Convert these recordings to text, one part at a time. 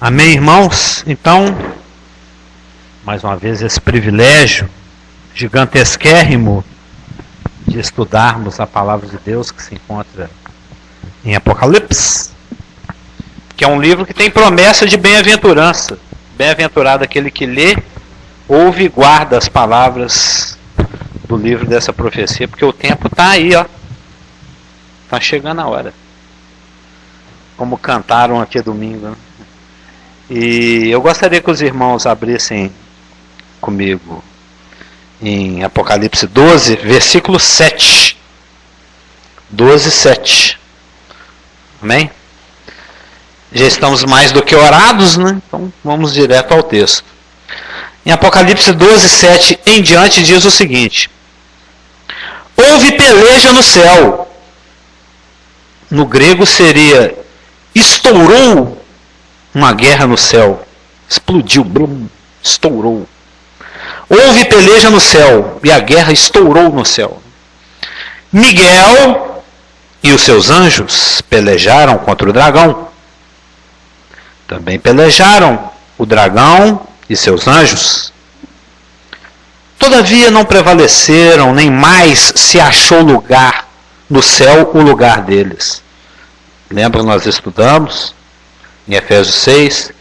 Amém, irmãos? Então, mais uma vez, esse privilégio gigantesquérrimo de estudarmos a palavra de Deus que se encontra em Apocalipse, que é um livro que tem promessa de bem-aventurança. Bem-aventurado aquele que lê, ouve e guarda as palavras do livro dessa profecia, porque o tempo está aí, ó. Está chegando a hora. Como cantaram aqui domingo, né? E eu gostaria que os irmãos abrissem comigo em Apocalipse 12, versículo 7. 12, 7. Amém? Já estamos mais do que orados, né? Então vamos direto ao texto. Em Apocalipse 12, 7 em diante diz o seguinte: houve peleja no céu. No grego seria estourou uma guerra no céu. Explodiu, brum, estourou. Houve peleja no céu e a guerra estourou no céu. Miguel e os seus anjos pelejaram contra o dragão. Também pelejaram o dragão e seus anjos. Todavia não prevaleceram, nem mais se achou lugar no céu o lugar deles. Lembra que nós estudamos em Efésios 6,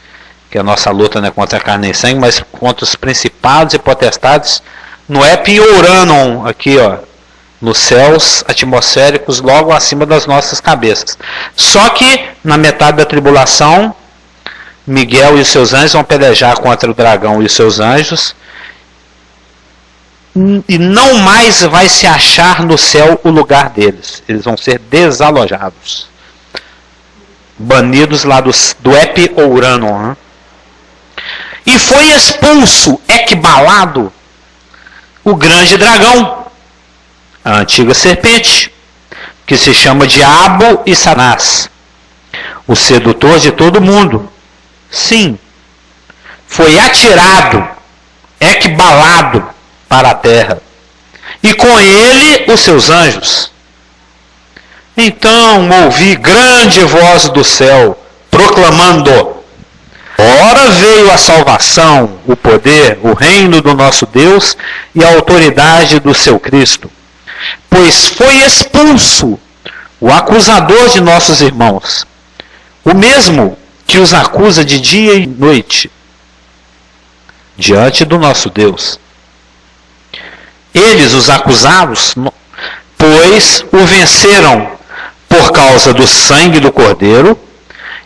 que a nossa luta não é contra a carne e sangue, mas contra os principados e potestades no Epiouranon, aqui ó, nos céus atmosféricos logo acima das nossas cabeças. Só que na metade da tribulação, Miguel e os seus anjos vão pelejar contra o dragão e os seus anjos, e não mais vai se achar no céu o lugar deles. Eles vão ser desalojados, banidos lá do Epiouranon, né? E foi expulso, Ekbalado, o grande dragão, a antiga serpente, que se chama Diabo e Satanás, o sedutor de todo mundo. Sim, foi atirado, Ekbalado, para a terra, e com ele os seus anjos. Então ouvi grande voz do céu, proclamando: ora veio a salvação, o poder, o reino do nosso Deus e a autoridade do seu Cristo. Pois foi expulso o acusador de nossos irmãos, o mesmo que os acusa de dia e noite, diante do nosso Deus. Eles, os acusados, pois o venceram por causa do sangue do Cordeiro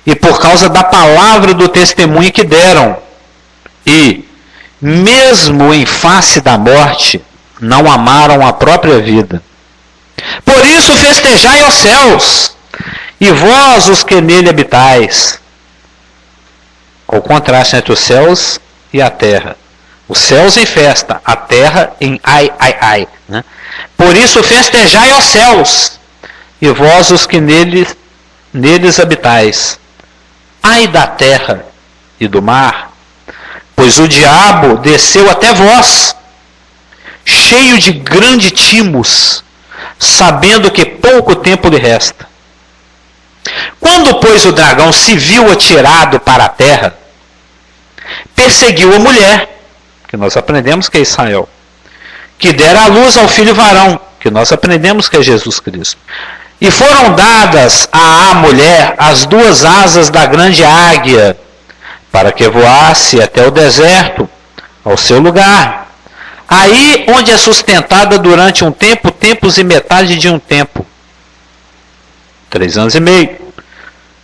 e por causa da palavra do testemunho que deram. E, mesmo em face da morte, não amaram a própria vida. Por isso festejai aos céus, e vós os que nele habitais. O contraste entre os céus e a terra. Os céus em festa, a terra em ai, ai, ai. Né? Por isso festejai aos céus, e vós os que neles habitais. Ai da terra e do mar, pois o diabo desceu até vós, cheio de grande timos, sabendo que pouco tempo lhe resta. Quando, pois, o dragão se viu atirado para a terra, perseguiu a mulher, que nós aprendemos que é Israel, que dera à luz ao filho varão, que nós aprendemos que é Jesus Cristo. E foram dadas à mulher as duas asas da grande águia, para que voasse até o deserto, ao seu lugar. Aí onde é sustentada durante um tempo, tempos e metade de um tempo. 3 anos e meio.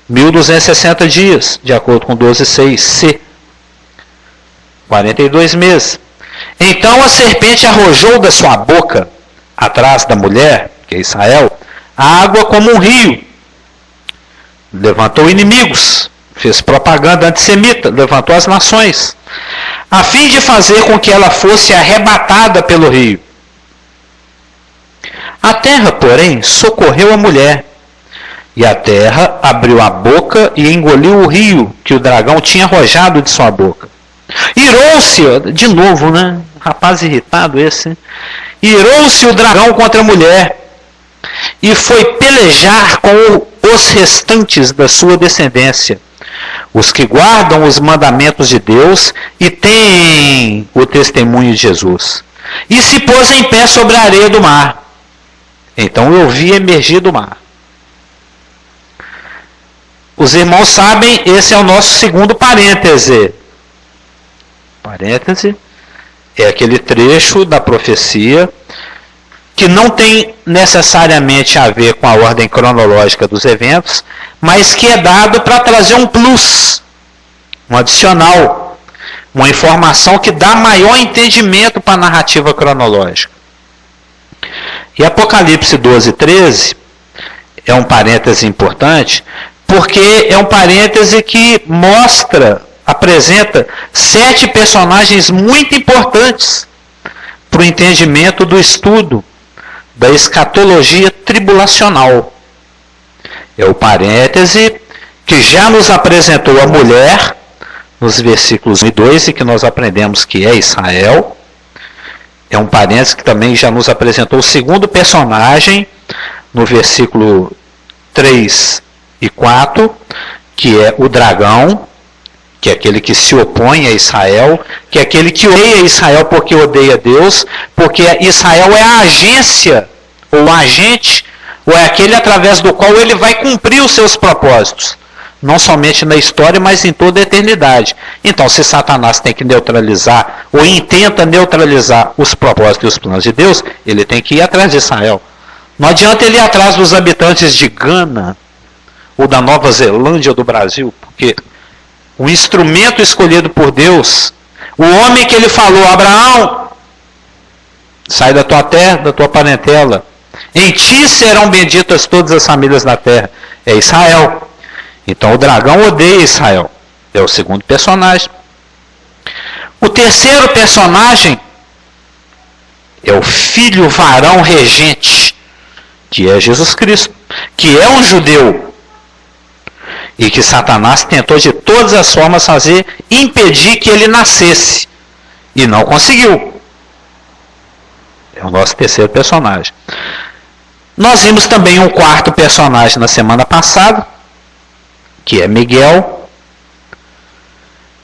1260 dias, de acordo com 12:6c. 42 meses. Então a serpente arrojou da sua boca, atrás da mulher, que é Israel, a água como um rio. Levantou inimigos, fez propaganda antissemita, levantou as nações, a fim de fazer com que ela fosse arrebatada pelo rio. A terra, porém, socorreu a mulher, e a terra abriu a boca e engoliu o rio que o dragão tinha arrojado de sua boca. Irou-se, de novo, né? Rapaz irritado esse. Irou-se o dragão contra a mulher e foi pelejar com os restantes da sua descendência, os que guardam os mandamentos de Deus e têm o testemunho de Jesus. E se pôs em pé sobre a areia do mar. Então eu vi emergir do mar. Os irmãos sabem, esse é o nosso segundo parêntese. Parêntese é aquele trecho da profecia que não tem necessariamente a ver com a ordem cronológica dos eventos, mas que é dado para trazer um plus, um adicional, uma informação que dá maior entendimento para a narrativa cronológica. E Apocalipse 12, 13 é um parêntese importante, porque é um parêntese que apresenta 7 personagens muito importantes para o entendimento do estudo da escatologia tribulacional. É o parêntese que já nos apresentou a mulher, nos versículos 1 e 2, e que nós aprendemos que é Israel. É um parêntese que também já nos apresentou o segundo personagem, no versículo 3 e 4, que é o dragão, que é aquele que se opõe a Israel, que é aquele que odeia Israel porque odeia Deus, porque Israel é a agência, ou o agente, ou é aquele através do qual ele vai cumprir os seus propósitos. Não somente na história, mas em toda a eternidade. Então, se Satanás tem que neutralizar, ou intenta neutralizar os propósitos e os planos de Deus, ele tem que ir atrás de Israel. Não adianta ele ir atrás dos habitantes de Gana, ou da Nova Zelândia, ou do Brasil, porque o instrumento escolhido por Deus, o homem que ele falou, Abraão, sai da tua terra, da tua parentela, em ti serão benditas todas as famílias da terra, é Israel. Então o dragão odeia Israel, é o segundo personagem. O terceiro personagem é o filho varão regente, que é Jesus Cristo, que é um judeu, e que Satanás tentou de todas as formas impedir que ele nascesse. E não conseguiu. É o nosso terceiro personagem. Nós vimos também um quarto personagem na semana passada, que é Miguel.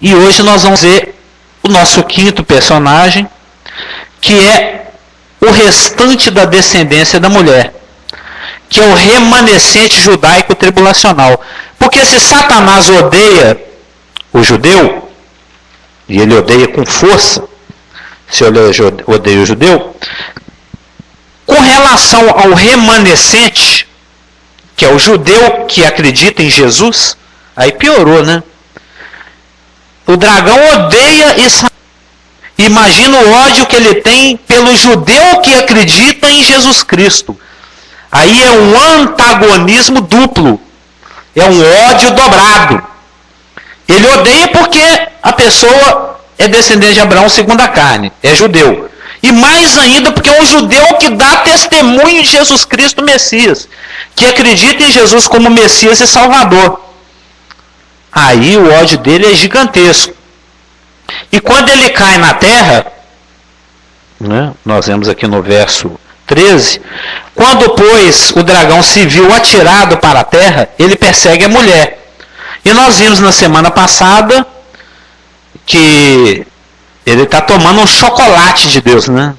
E hoje nós vamos ver o nosso quinto personagem, que é o restante da descendência da mulher, que é o remanescente judaico tribulacional. Porque se Satanás odeia o judeu, e ele odeia com força, se ele odeia o judeu, com relação ao remanescente, que é o judeu que acredita em Jesus, aí piorou, né? O dragão odeia Israel. Imagina o ódio que ele tem pelo judeu que acredita em Jesus Cristo. Aí é um antagonismo duplo. É um ódio dobrado. Ele odeia porque a pessoa é descendente de Abraão segundo a carne, é judeu. E mais ainda porque é um judeu que dá testemunho de Jesus Cristo Messias, que acredita em Jesus como Messias e Salvador. Aí o ódio dele é gigantesco. E quando ele cai na terra, né, nós vemos aqui no verso 13, quando, pois, o dragão se viu atirado para a terra, ele persegue a mulher. E nós vimos na semana passada que ele está tomando um chocolate de Deus, né?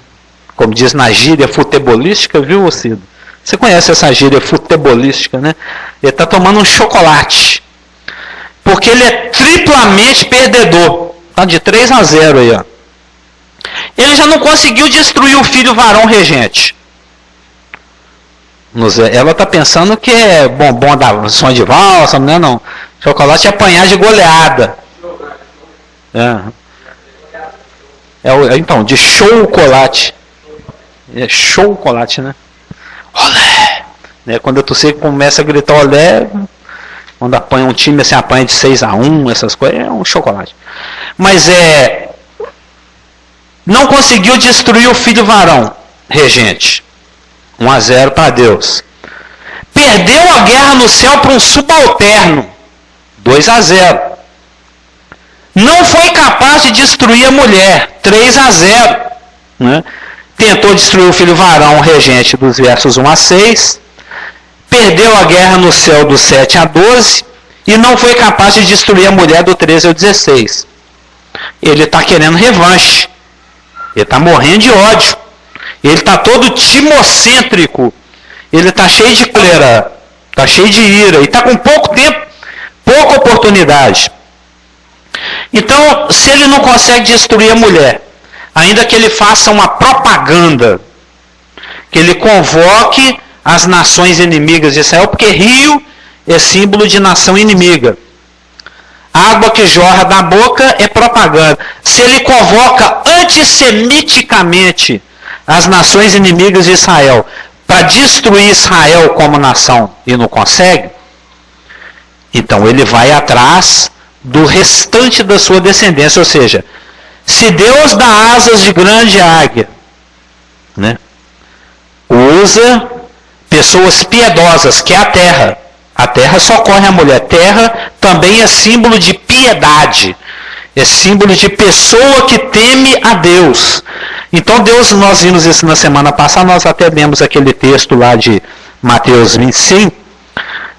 Como diz na gíria futebolística, viu, Cido? Você conhece essa gíria futebolística, né? Ele está tomando um chocolate. Porque ele é triplamente perdedor. Está de 3-0 aí, ó. Ele já não conseguiu destruir o filho varão regente. Ela está pensando que é bombom da som de valsa, não é não. Chocolate é apanhar de goleada. Então, de chocolate. É chocolate, né? Olé! Né? Quando a torcida começa a gritar olé, quando apanha um time assim, apanha de 6-1, essas coisas, é um chocolate. Mas não conseguiu destruir o filho varão regente. 1-0 para Deus. Perdeu a guerra no céu para um subalterno. 2-0. Não foi capaz de destruir a mulher. 3-0. Né? Tentou destruir o filho varão regente dos versos 1-6. Perdeu a guerra no céu do 7-12. e não foi capaz de destruir a mulher do 13 ao 16. Ele está querendo revanche. Ele está morrendo de ódio. Ele está todo timocêntrico. Ele está cheio de cólera. Está cheio de ira. E está com pouco tempo, pouca oportunidade. Então, se ele não consegue destruir a mulher, ainda que ele faça uma propaganda, que ele convoque as nações inimigas de Israel, porque rio é símbolo de nação inimiga. Água que jorra da boca é propaganda. Se ele convoca antissemiticamente as nações inimigas de Israel para destruir Israel como nação e não consegue, então ele vai atrás do restante da sua descendência. Ou seja, se Deus dá asas de grande águia, né, usa pessoas piedosas, que é a terra socorre a mulher. Terra também é símbolo de piedade, é símbolo de pessoa que teme a Deus. Então Deus, nós vimos isso na semana passada, nós até lemos aquele texto lá de Mateus 25.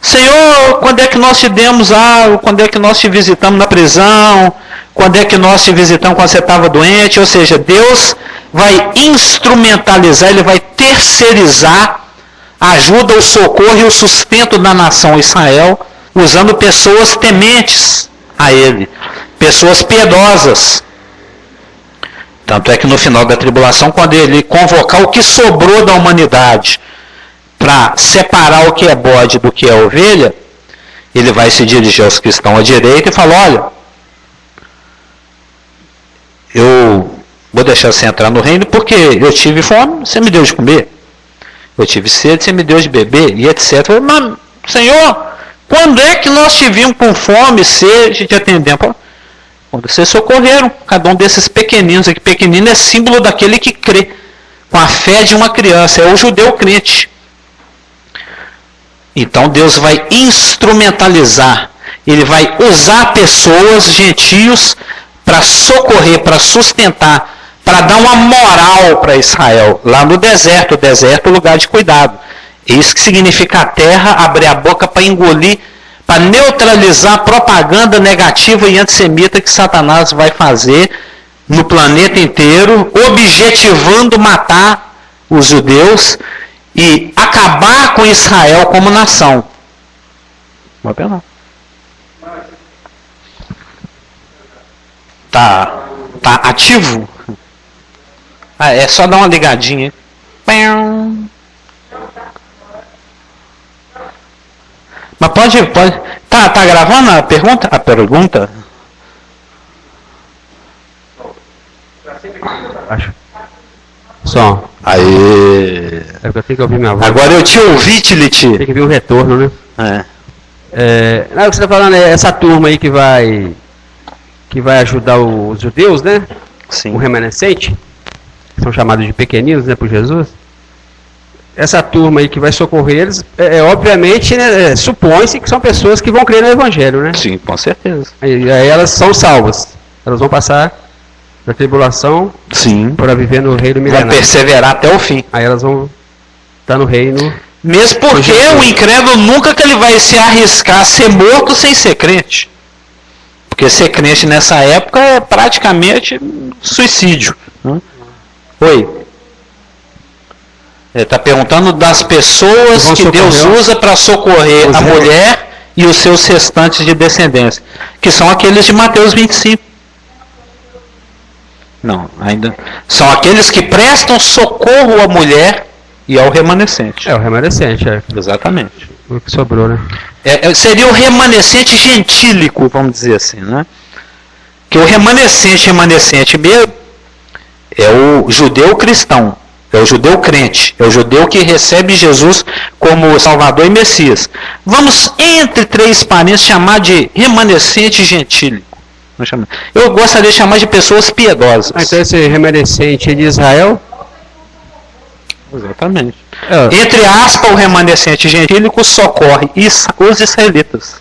Senhor, quando é que nós te demos algo? Quando é que nós te visitamos na prisão? Quando é que nós te visitamos quando você estava doente? Ou seja, Deus vai instrumentalizar, Ele vai terceirizar a ajuda, o socorro e o sustento da nação Israel, usando pessoas tementes a Ele, pessoas piedosas. Tanto é que no final da tribulação, quando Ele convocar o que sobrou da humanidade para separar o que é bode do que é ovelha, Ele vai se dirigir aos que estão à direita e falar: olha, eu vou deixar você entrar no reino porque eu tive fome, você me deu de comer. Eu tive sede, você me deu de beber, e etc. Mas, Senhor, quando é que nós te vimos com fome, sede, te atendemos? Quando vocês socorreram cada um desses pequeninos aqui. Pequenino é símbolo daquele que crê, com a fé de uma criança, é o judeu crente. Então Deus vai instrumentalizar, Ele vai usar pessoas, gentios, para socorrer, para sustentar, para dar uma moral para Israel, lá no deserto. O deserto é o lugar de cuidado. É isso que significa a terra abrir a boca para engolir, para neutralizar a propaganda negativa e antissemita que Satanás vai fazer no planeta inteiro, objetivando matar os judeus e acabar com Israel como nação. Vai pegar. Tá ativo? Ah, é só dar uma ligadinha. Mas pode. Tá gravando a pergunta? A pergunta? Acho. Som. Aê. É porque eu tenho que ouvir minha voz. Agora eu te ouvi, Tiliti. Tem que vir o retorno, né? Não, o que você está falando é essa turma aí que vai ajudar os judeus, né? Sim. O remanescente, que são chamados de pequeninos, né, por Jesus. Essa turma aí que vai socorrer eles, obviamente, né, supõe-se que são pessoas que vão crer no Evangelho, né? Sim, com certeza. E aí elas são salvas. Elas vão passar da tribulação. Sim. Para viver no reino milenário. Vai perseverar até o fim. Aí elas vão estar no reino. Mesmo porque o incrédulo nunca que ele vai se arriscar a ser morto sem ser crente. Porque ser crente nessa época é praticamente suicídio. Oi. Ele está perguntando das pessoas que Deus usa para socorrer a mulher e os seus restantes de descendência. Que são aqueles de Mateus 25. Não, ainda. São aqueles que prestam socorro à mulher e ao remanescente. É, o remanescente, Exatamente. O que sobrou, né? Seria o remanescente gentílico, vamos dizer assim, né? Que o remanescente mesmo é o judeu cristão, é o judeu crente, é o judeu que recebe Jesus como Salvador e Messias. Vamos, entre três parênteses, chamar de remanescente gentílico. Eu gostaria de chamar de pessoas piedosas. Então esse remanescente de Israel? Exatamente. Entre aspas, o remanescente gentílico socorre os israelitas.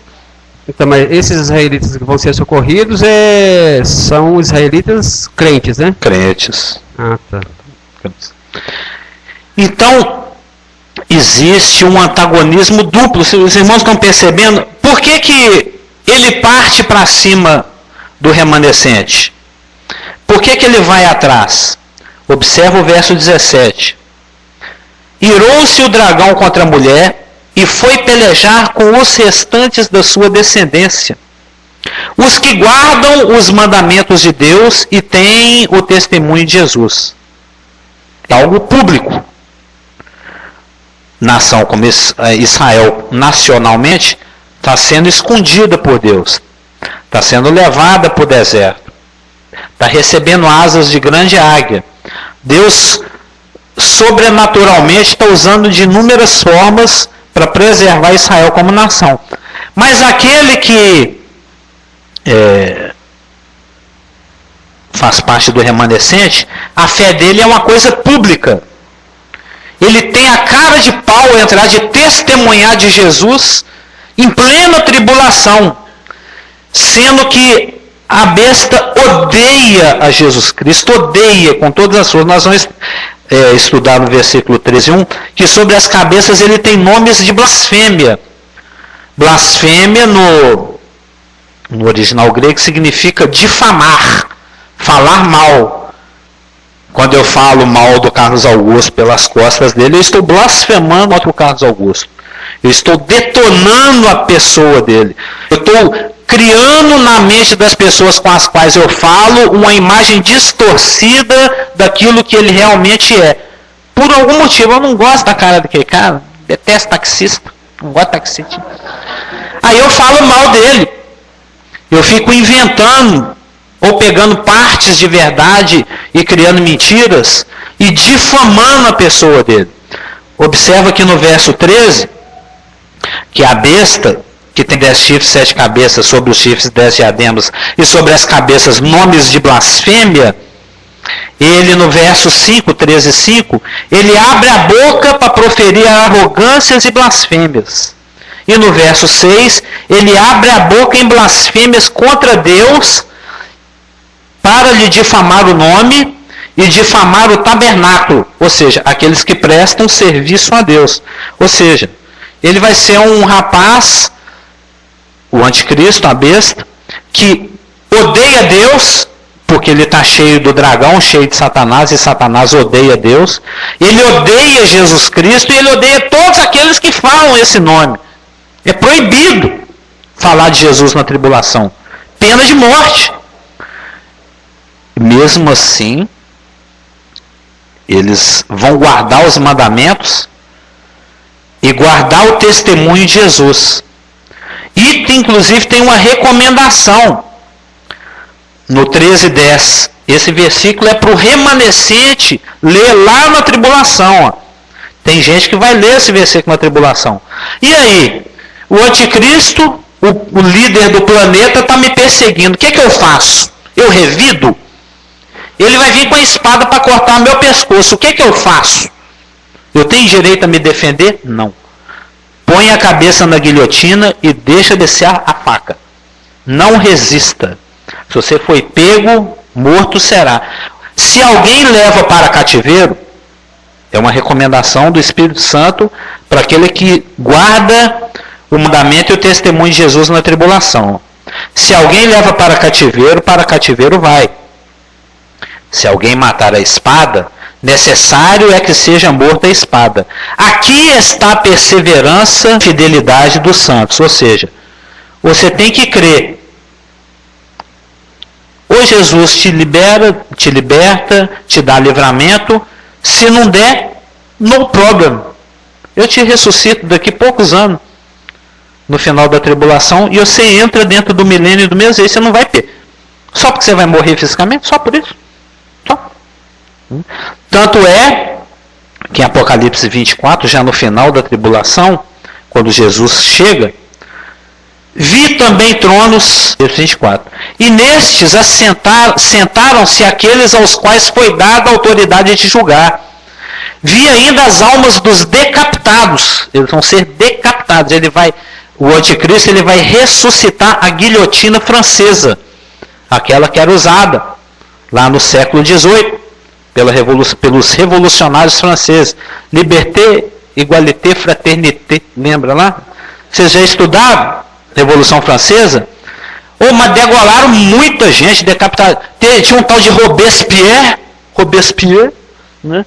Então, mas esses israelitas que vão ser socorridos são israelitas crentes, né? Crentes. Ah, tá. Então, existe um antagonismo duplo. Se os irmãos estão percebendo, por que ele parte para cima do remanescente? Por que ele vai atrás? Observa o verso 17. Irou-se o dragão contra a mulher e foi pelejar com os restantes da sua descendência, os que guardam os mandamentos de Deus e têm o testemunho de Jesus. É algo público. Nação como Israel, nacionalmente, está sendo escondida por Deus. Está sendo levada para o deserto. Está recebendo asas de grande águia. Deus, sobrenaturalmente, está usando de inúmeras formas para preservar Israel como nação. Mas aquele que faz parte do remanescente, a fé dele é uma coisa pública. Ele tem a cara de pau entrar, de testemunhar de Jesus em plena tribulação, sendo que a besta odeia a Jesus Cristo, odeia com todas as suas. Nós vamos estudar no versículo 13:1, que sobre as cabeças ele tem nomes de blasfêmia. Blasfêmia no original grego significa difamar, falar mal. Quando eu falo mal do Carlos Augusto pelas costas dele, eu estou blasfemando contra o Carlos Augusto. Eu estou detonando a pessoa dele. Eu estou criando na mente das pessoas com as quais eu falo uma imagem distorcida daquilo que ele realmente é. Por algum motivo, eu não gosto da cara daquele cara. Detesto taxista. Não gosto de taxista. Aí eu falo mal dele. Eu fico inventando ou pegando partes de verdade e criando mentiras e difamando a pessoa dele. Observa que no verso 13, que a besta, que tem 10 chifres, 7 cabeças, sobre os chifres 10 diademas, e sobre as cabeças nomes de blasfêmia, ele no verso 5, 13:5, ele abre a boca para proferir arrogâncias e blasfêmias. E no verso 6, ele abre a boca em blasfêmias contra Deus, para lhe difamar o nome e difamar o tabernáculo, ou seja, aqueles que prestam serviço a Deus. Ou seja, ele vai ser um rapaz, o anticristo, a besta, que odeia Deus, porque ele está cheio do dragão, cheio de Satanás, e Satanás odeia Deus. Ele odeia Jesus Cristo e ele odeia todos aqueles que falam esse nome. É proibido falar de Jesus na tribulação. Pena de morte. Mesmo assim, eles vão guardar os mandamentos e guardar o testemunho de Jesus. E, inclusive, tem uma recomendação no 13:10. Esse versículo é para o remanescente ler lá na tribulação. Ó. Tem gente que vai ler esse versículo na tribulação. E aí, o anticristo, o líder do planeta, está me perseguindo. O que eu faço? Eu revido? Ele vai vir com a espada para cortar meu pescoço. O que eu faço? Eu tenho direito a me defender? Não. Põe a cabeça na guilhotina e deixa descer a faca. Não resista. Se você foi pego, morto será. Se alguém leva para cativeiro, é uma recomendação do Espírito Santo para aquele que guarda o mandamento e o testemunho de Jesus na tribulação. Se alguém leva para cativeiro vai. Se alguém matar a espada, necessário é que seja morta a espada. Aqui está a perseverança e fidelidade dos santos. Ou seja, você tem que crer. Ou Jesus te liberta, te dá livramento. Se não der, no problem. Eu te ressuscito daqui a poucos anos, no final da tribulação, e você entra dentro do milênio do mesmo jeito, você não vai ter. Só porque você vai morrer fisicamente? Só por isso. Só. Tanto é que em Apocalipse 24, já no final da tribulação, quando Jesus chega, vi também tronos, 24, e nestes sentaram-se aqueles aos quais foi dada a autoridade de julgar. Vi ainda as almas dos decapitados, eles vão ser decapitados, o anticristo ele vai ressuscitar a guilhotina francesa, aquela que era usada lá no século XVIII, pelos revolucionários franceses. Liberté, égalité, fraternité, lembra lá? Vocês já estudaram Revolução Francesa? Mas degolaram muita gente, decapitaram. Tinha um tal de Robespierre, né?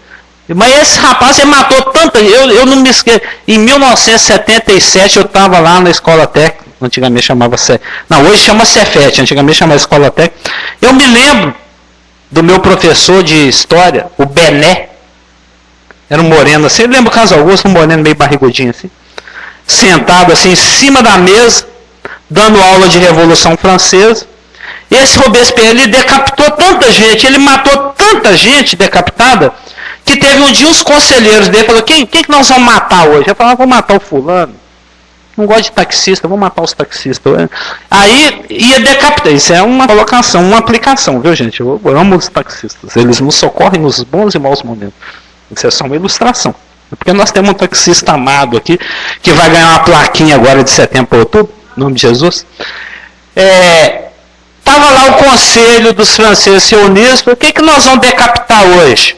Mas esse rapaz, ele matou tanta gente. Eu não me esqueço. Em 1977 eu estava lá na escola técnica, antigamente chamava não, hoje chama Cefet, antigamente chamava escola técnica. Eu me lembro do meu professor de história, o Bené, era um moreno assim, eu lembro o Carlos Augusto, um moreno meio barrigudinho assim, sentado assim em cima da mesa, dando aula de Revolução Francesa. Esse Robespierre, ele decapitou tanta gente, ele matou tanta gente decapitada, que teve um dia os conselheiros dele falaram, quem que nós vamos matar hoje? Eu falava, vou matar o fulano. Não gosto de taxista, vou matar os taxistas. Aí ia decapitar. Isso é uma colocação, uma aplicação, viu, gente? Eu amo os taxistas. Eles nos socorrem nos bons e maus momentos. Isso é só uma ilustração. Porque nós temos um taxista amado aqui, que vai ganhar uma plaquinha agora de setembro para outubro, em nome de Jesus. Estava lá o conselho dos franceses se uniram, o que nós vamos decapitar hoje?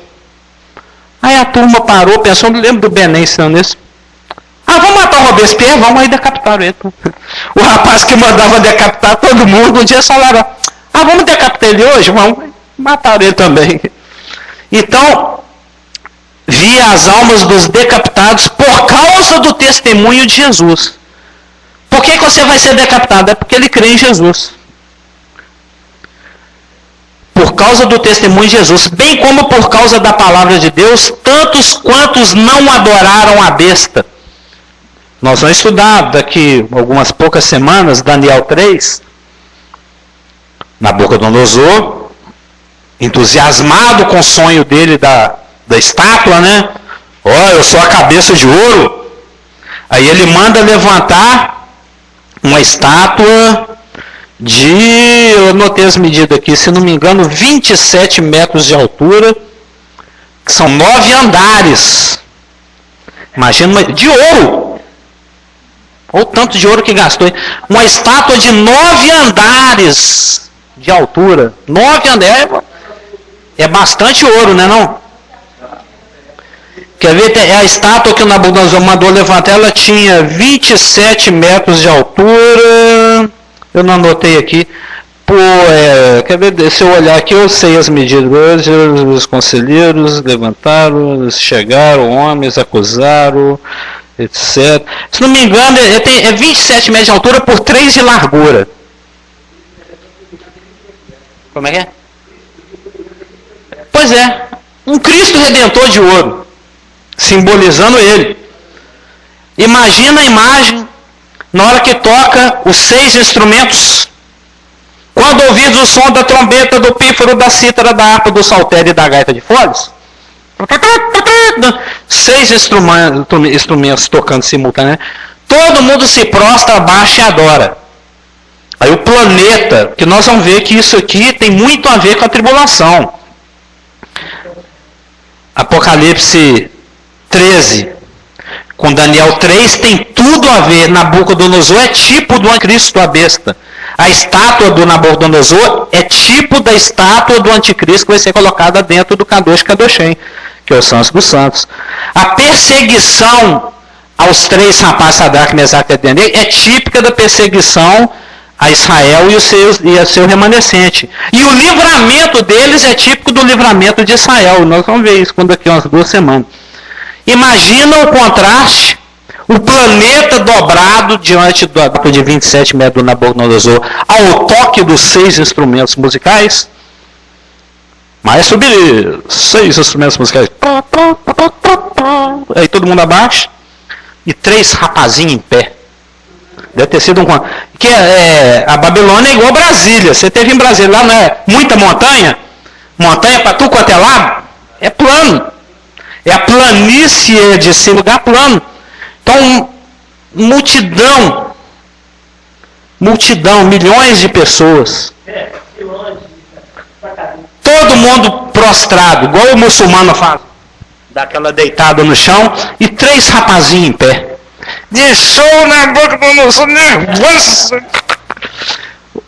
Aí a turma parou, pensou, não lembro do Bené ensinando isso. Vamos matar o Robespierre, vamos aí decapitar ele. O rapaz que mandava decapitar todo mundo, um dia falaram, vamos decapitar ele hoje? Vamos matar ele também. Então, via as almas dos decapitados por causa do testemunho de Jesus. Por que você vai ser decapitado? É porque ele crê em Jesus. Por causa do testemunho de Jesus, bem como por causa da palavra de Deus, tantos quantos não adoraram a besta. Nós vamos estudar daqui algumas poucas semanas, Daniel 3, Nabucodonosor, entusiasmado com o sonho dele da estátua, né? Eu sou a cabeça de ouro. Aí ele manda levantar uma estátua eu anotei as medidas aqui, se não me engano, 27 metros de altura, que são 9 andares. Imagina, de ouro. Olha o tanto de ouro que gastou. Uma estátua de 9 andares de altura. 9 andares. É bastante ouro, né não? Quer ver? A estátua que o Nabucodonosor mandou levantar, ela tinha 27 metros de altura. Eu não anotei aqui. Quer ver? Se eu olhar aqui, eu sei as medidas. Os conselheiros levantaram, chegaram, homens acusaram, etc. Se não me engano, é 27 metros de altura por 3 de largura. Como é que é? Pois é, um Cristo Redentor de ouro, simbolizando ele. Imagina a imagem, na hora que toca os 6 instrumentos, quando ouvidos o som da trombeta, do pífaro, da cítara, da harpa, do saltério e da gaita de foles, 6 instrumentos tocando simultaneamente, todo mundo se prostra, abaixa e adora. Aí o planeta, que nós vamos ver que isso aqui tem muito a ver com a tribulação. Apocalipse 13, com Daniel 3, tem tudo a ver. Nabucodonosor é tipo do anticristo, a besta. A estátua do Nabucodonosor é tipo da estátua do anticristo que vai ser colocada dentro do Kadosh Kadoshem, que é o Santo dos Santos. A perseguição aos 3 rapazes, Sadraque, Mesaque e Abednego, é típica da perseguição a Israel e o seu remanescente. E o livramento deles é típico do livramento de Israel. Nós vamos ver isso daqui a umas 2 semanas. Imagina o contraste, o planeta dobrado diante do arco de 27 metros do Nabucodonosor, ao toque dos 6 instrumentos musicais. Mas subir 6 instrumentos musicais. Aí todo mundo abaixa. E 3 rapazinhos em pé. Deve ter sido que a Babilônia é igual a Brasília. Você teve em Brasília, lá não é muita montanha? Montanha para tudo quanto é lado? É plano. É a planície de ser lugar plano. Então, multidão, milhões de pessoas. Todo mundo prostrado, igual o muçulmano faz. Dá aquela deitada no chão e 3 rapazinhos em pé. Deixou na boca do nosso nervoso.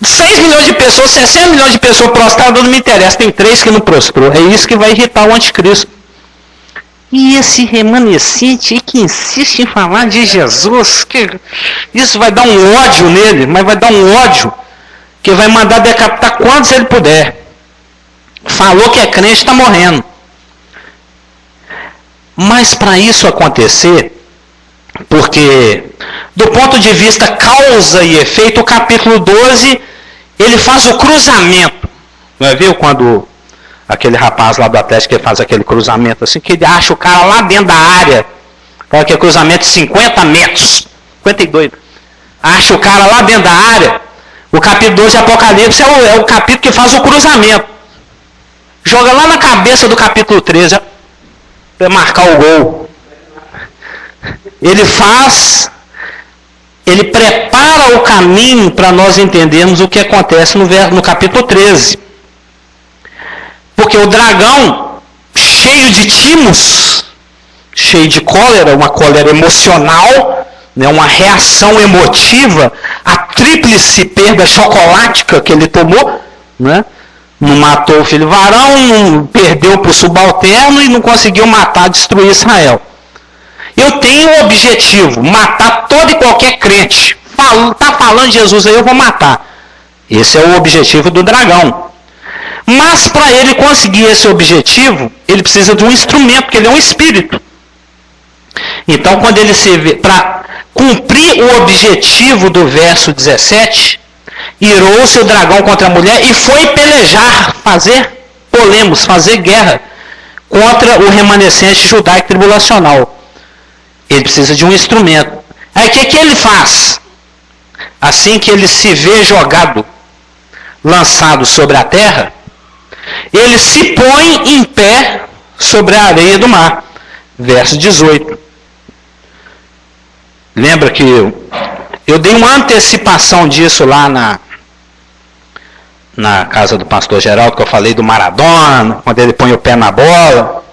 6 milhões de pessoas, 60 milhões de pessoas prostradas, não me interessa. Tem 3 que não prostrou. É isso que vai irritar o anticristo. E esse remanescente que insiste em falar de Jesus, isso vai dar um ódio nele, mas vai dar um ódio que vai mandar decapitar quantos ele puder. Falou que é crente, está morrendo. Mas para isso acontecer, porque do ponto de vista causa e efeito, o capítulo 12, ele faz o cruzamento. Não viu quando aquele rapaz lá do Atlético que faz aquele cruzamento assim, que ele acha o cara lá dentro da área, fala que é cruzamento de 50 metros, 52, acha o cara lá dentro da área. O capítulo 12 de Apocalipse é o capítulo que faz o cruzamento. Joga lá na cabeça do capítulo 13 para marcar o gol. Ele prepara o caminho para nós entendermos o que acontece no capítulo 13. Porque o dragão, cheio de timos, cheio de cólera, uma cólera emocional, né, uma reação emotiva, a tríplice perda chocolática que ele tomou, né? Não matou o filho varão, não perdeu para o subalterno e não conseguiu matar, destruir Israel. Eu tenho o objetivo, matar todo e qualquer crente. Está falando de Jesus aí, eu vou matar. Esse é o objetivo do dragão. Mas para ele conseguir esse objetivo, ele precisa de um instrumento, porque ele é um espírito. Então, quando ele se vê, para cumprir o objetivo do verso 17, irou-se o dragão contra a mulher e foi pelejar, fazer polemos, fazer guerra contra o remanescente judaico tribulacional. Ele precisa de um instrumento. Aí o que ele faz? Assim que ele se vê jogado, lançado sobre a terra, ele se põe em pé sobre a areia do mar. Verso 18. Lembra que eu dei uma antecipação disso lá na casa do pastor Geraldo, que eu falei do Maradona, quando ele põe o pé na bola,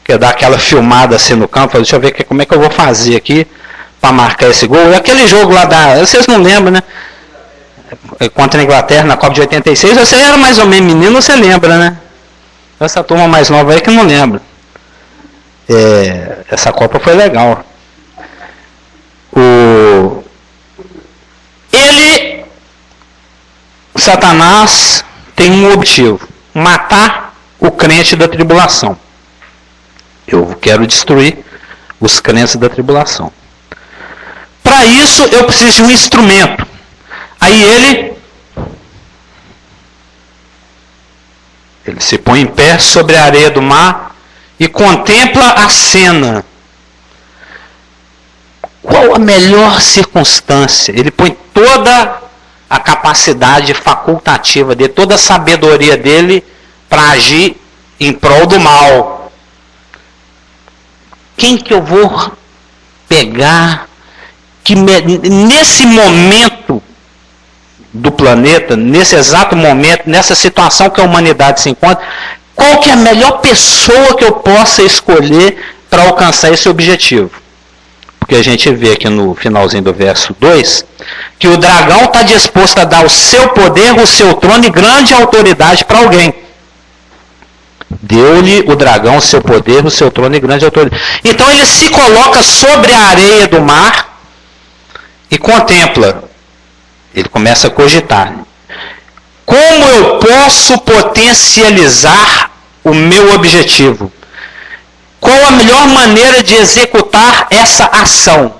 que dá aquela filmada assim no campo, deixa eu ver como é que eu vou fazer aqui para marcar esse gol. Aquele jogo lá vocês não lembram, né? Contra a Inglaterra na Copa de 86, você era mais ou menos menino, você lembra, né? Essa turma mais nova aí que não lembra. Essa Copa foi legal. Satanás tem um objetivo: matar o crente da tribulação. Eu quero destruir os crentes da tribulação. Para isso, eu preciso de um instrumento. Aí ele se põe em pé sobre a areia do mar e contempla a cena. Qual a melhor circunstância? Ele põe toda a capacidade facultativa dele, toda a sabedoria dele para agir em prol do mal. Quem que eu vou pegar que nesse momento do planeta, nesse exato momento, nessa situação que a humanidade se encontra, qual que é a melhor pessoa que eu possa escolher para alcançar esse objetivo? Porque a gente vê aqui no finalzinho do verso 2, que o dragão está disposto a dar o seu poder, o seu trono e grande autoridade para alguém. Deu-lhe o dragão o seu poder, o seu trono e grande autoridade. Então ele se coloca sobre a areia do mar e contempla. Ele começa a cogitar. Como eu posso potencializar o meu objetivo? Qual a melhor maneira de executar essa ação?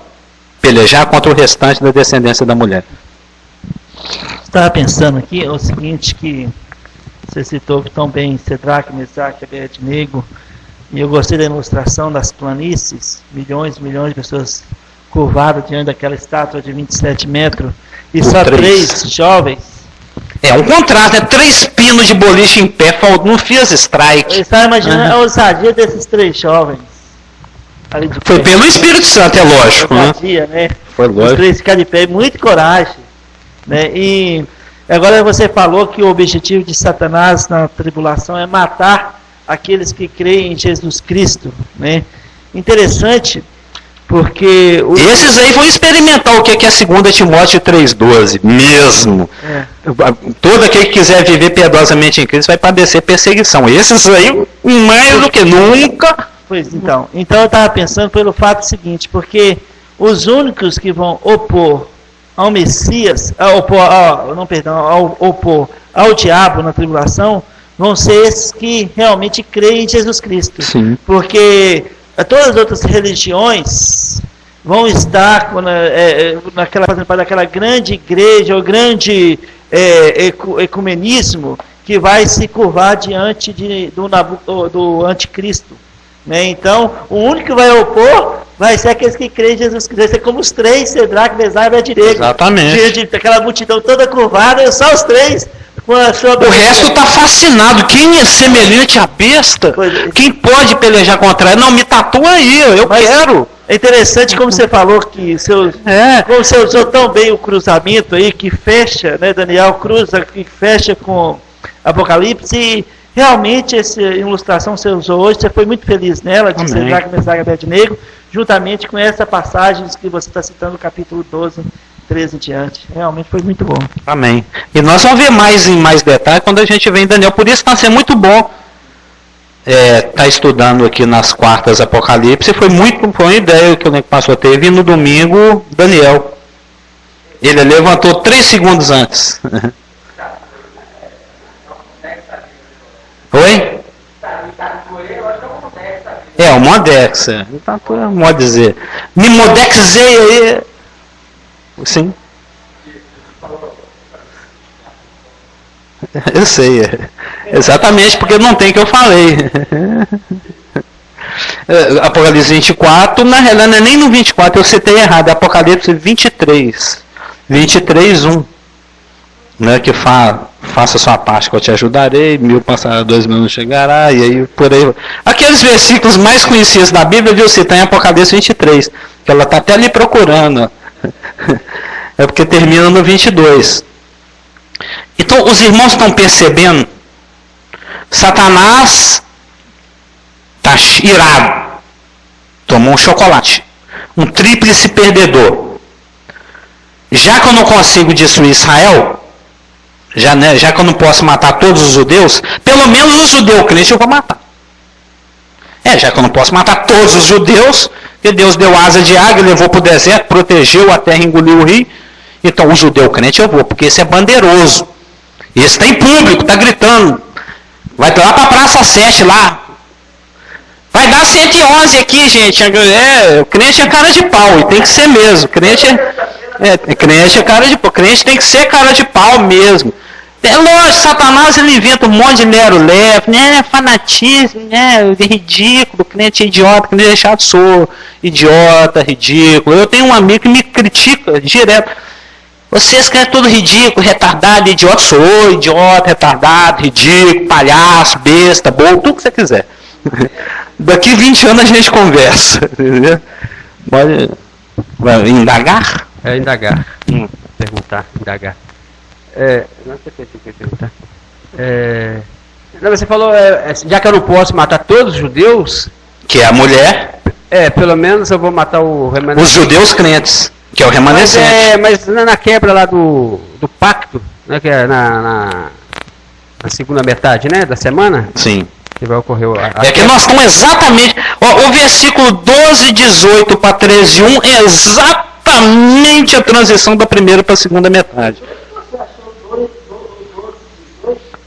Pelejar contra o restante da descendência da mulher. Estava pensando aqui o seguinte, que você citou tão bem Cedraque, Mesaque, Abednego, e eu gostei da ilustração das planícies, milhões e milhões de pessoas curvadas diante daquela estátua de 27 metros, e só 3 jovens. É um contrato, 3 pinos de boliche em pé, não fiz strike. Eu estava imaginando a ousadia desses 3 jovens. Foi pelo Espírito Santo, é lógico. Ousadia, né? Foi lógico. Os 3 ficaram de pé, muita coragem. Né? E agora você falou que o objetivo de Satanás na tribulação é matar aqueles que creem em Jesus Cristo. Né? Interessante, porque... Esses aí vão experimentar o que é 2 Timóteo 3,12, mesmo. Todo aquele que quiser viver piedosamente em Cristo vai padecer perseguição. Esses aí, mais do que nunca... Pois então eu estava pensando pelo fato seguinte, porque os únicos que vão opor ao Messias, opor ao diabo na tribulação, vão ser esses que realmente creem em Jesus Cristo. Sim. Porque todas as outras religiões vão estar fazendo parte daquela grande igreja, ou grande ecumenismo, que vai se curvar diante do anticristo. Né? Então, o único que vai opor vai ser aqueles que creem em Jesus Cristo. Vai ser como os três, Cedraque, Mesaque e Abednego. Exatamente. Diante daquela multidão toda curvada, só os três. Com a sua O resto está fascinado. Quem é semelhante à besta? Quem pode pelejar contra ela? Não, me tatua aí, eu quero. É interessante como você falou que como você usou tão bem o cruzamento aí, que fecha, né, Daniel cruza, que fecha com Apocalipse, e realmente essa ilustração que você usou hoje, você foi muito feliz nela, de Cedraque, Mesaque e Abednego, juntamente com essa passagem que você está citando no capítulo 12, 13 em diante. Realmente foi muito bom. Amém. E nós vamos ver em mais detalhe quando a gente vem em Daniel. Por isso está sendo muito bom tá estudando aqui nas quartas Apocalipse. Foi uma ideia que o pastor teve, e no domingo, Daniel. Ele levantou 3 segundos antes. Oi? O Modex. Tá modo dizer. Me modexei aí. Sim. Eu sei. Exatamente porque não tem que eu falei. Apocalipse 24, na realidade não é nem no 24, eu citei errado, é Apocalipse 23. 23:1. Né, que faça sua parte que eu te ajudarei, 1000 passará, 2000 não chegará, e aí por aí. Aqueles versículos mais conhecidos da Bíblia, viu, citar em Apocalipse 23, que ela está até ali procurando. É porque termina no 22. Então, os irmãos estão percebendo, Satanás está irado, tomou um chocolate, um tríplice perdedor. Já que eu não consigo destruir Israel, já que eu não posso matar todos os judeus, pelo menos os judeus crentes eu vou matar. Já que eu não posso matar todos os judeus, porque Deus deu asa de águia, levou para o deserto, protegeu a terra, engoliu o rio. Então o judeu crente eu vou, porque esse é bandeiroso. Esse está em público, está gritando. Vai lá para a Praça 7 lá. Vai dar 111 aqui, gente. O crente é cara de pau, e tem que ser mesmo. Crente é cara de pau. Crente tem que ser cara de pau mesmo. É lógico, Satanás ele inventa um monte de lero-leve, né? Fanatismo, né? Ridículo, crente é idiota, crente é deixado, sou idiota, ridículo. Eu tenho um amigo que me critica direto. Vocês que é tudo ridículo, retardado, idiota, sou idiota, retardado, ridículo, palhaço, besta, bobo, tudo que você quiser. Daqui 20 anos a gente conversa, entendeu? Pode indagar? Indagar. Perguntar, indagar. Não sei o que eu ia perguntar. Você falou, já que eu não posso matar todos os judeus... Que é a mulher. Pelo menos eu vou matar o remanescente. Os judeus crentes, que é o remanescente. Mas na quebra lá do pacto, né, que é na segunda metade, né, da semana? Sim. Que vai ocorrer que nós estamos exatamente... O versículo 12, 18 para 13:1 é exatamente a transição da primeira para a segunda metade.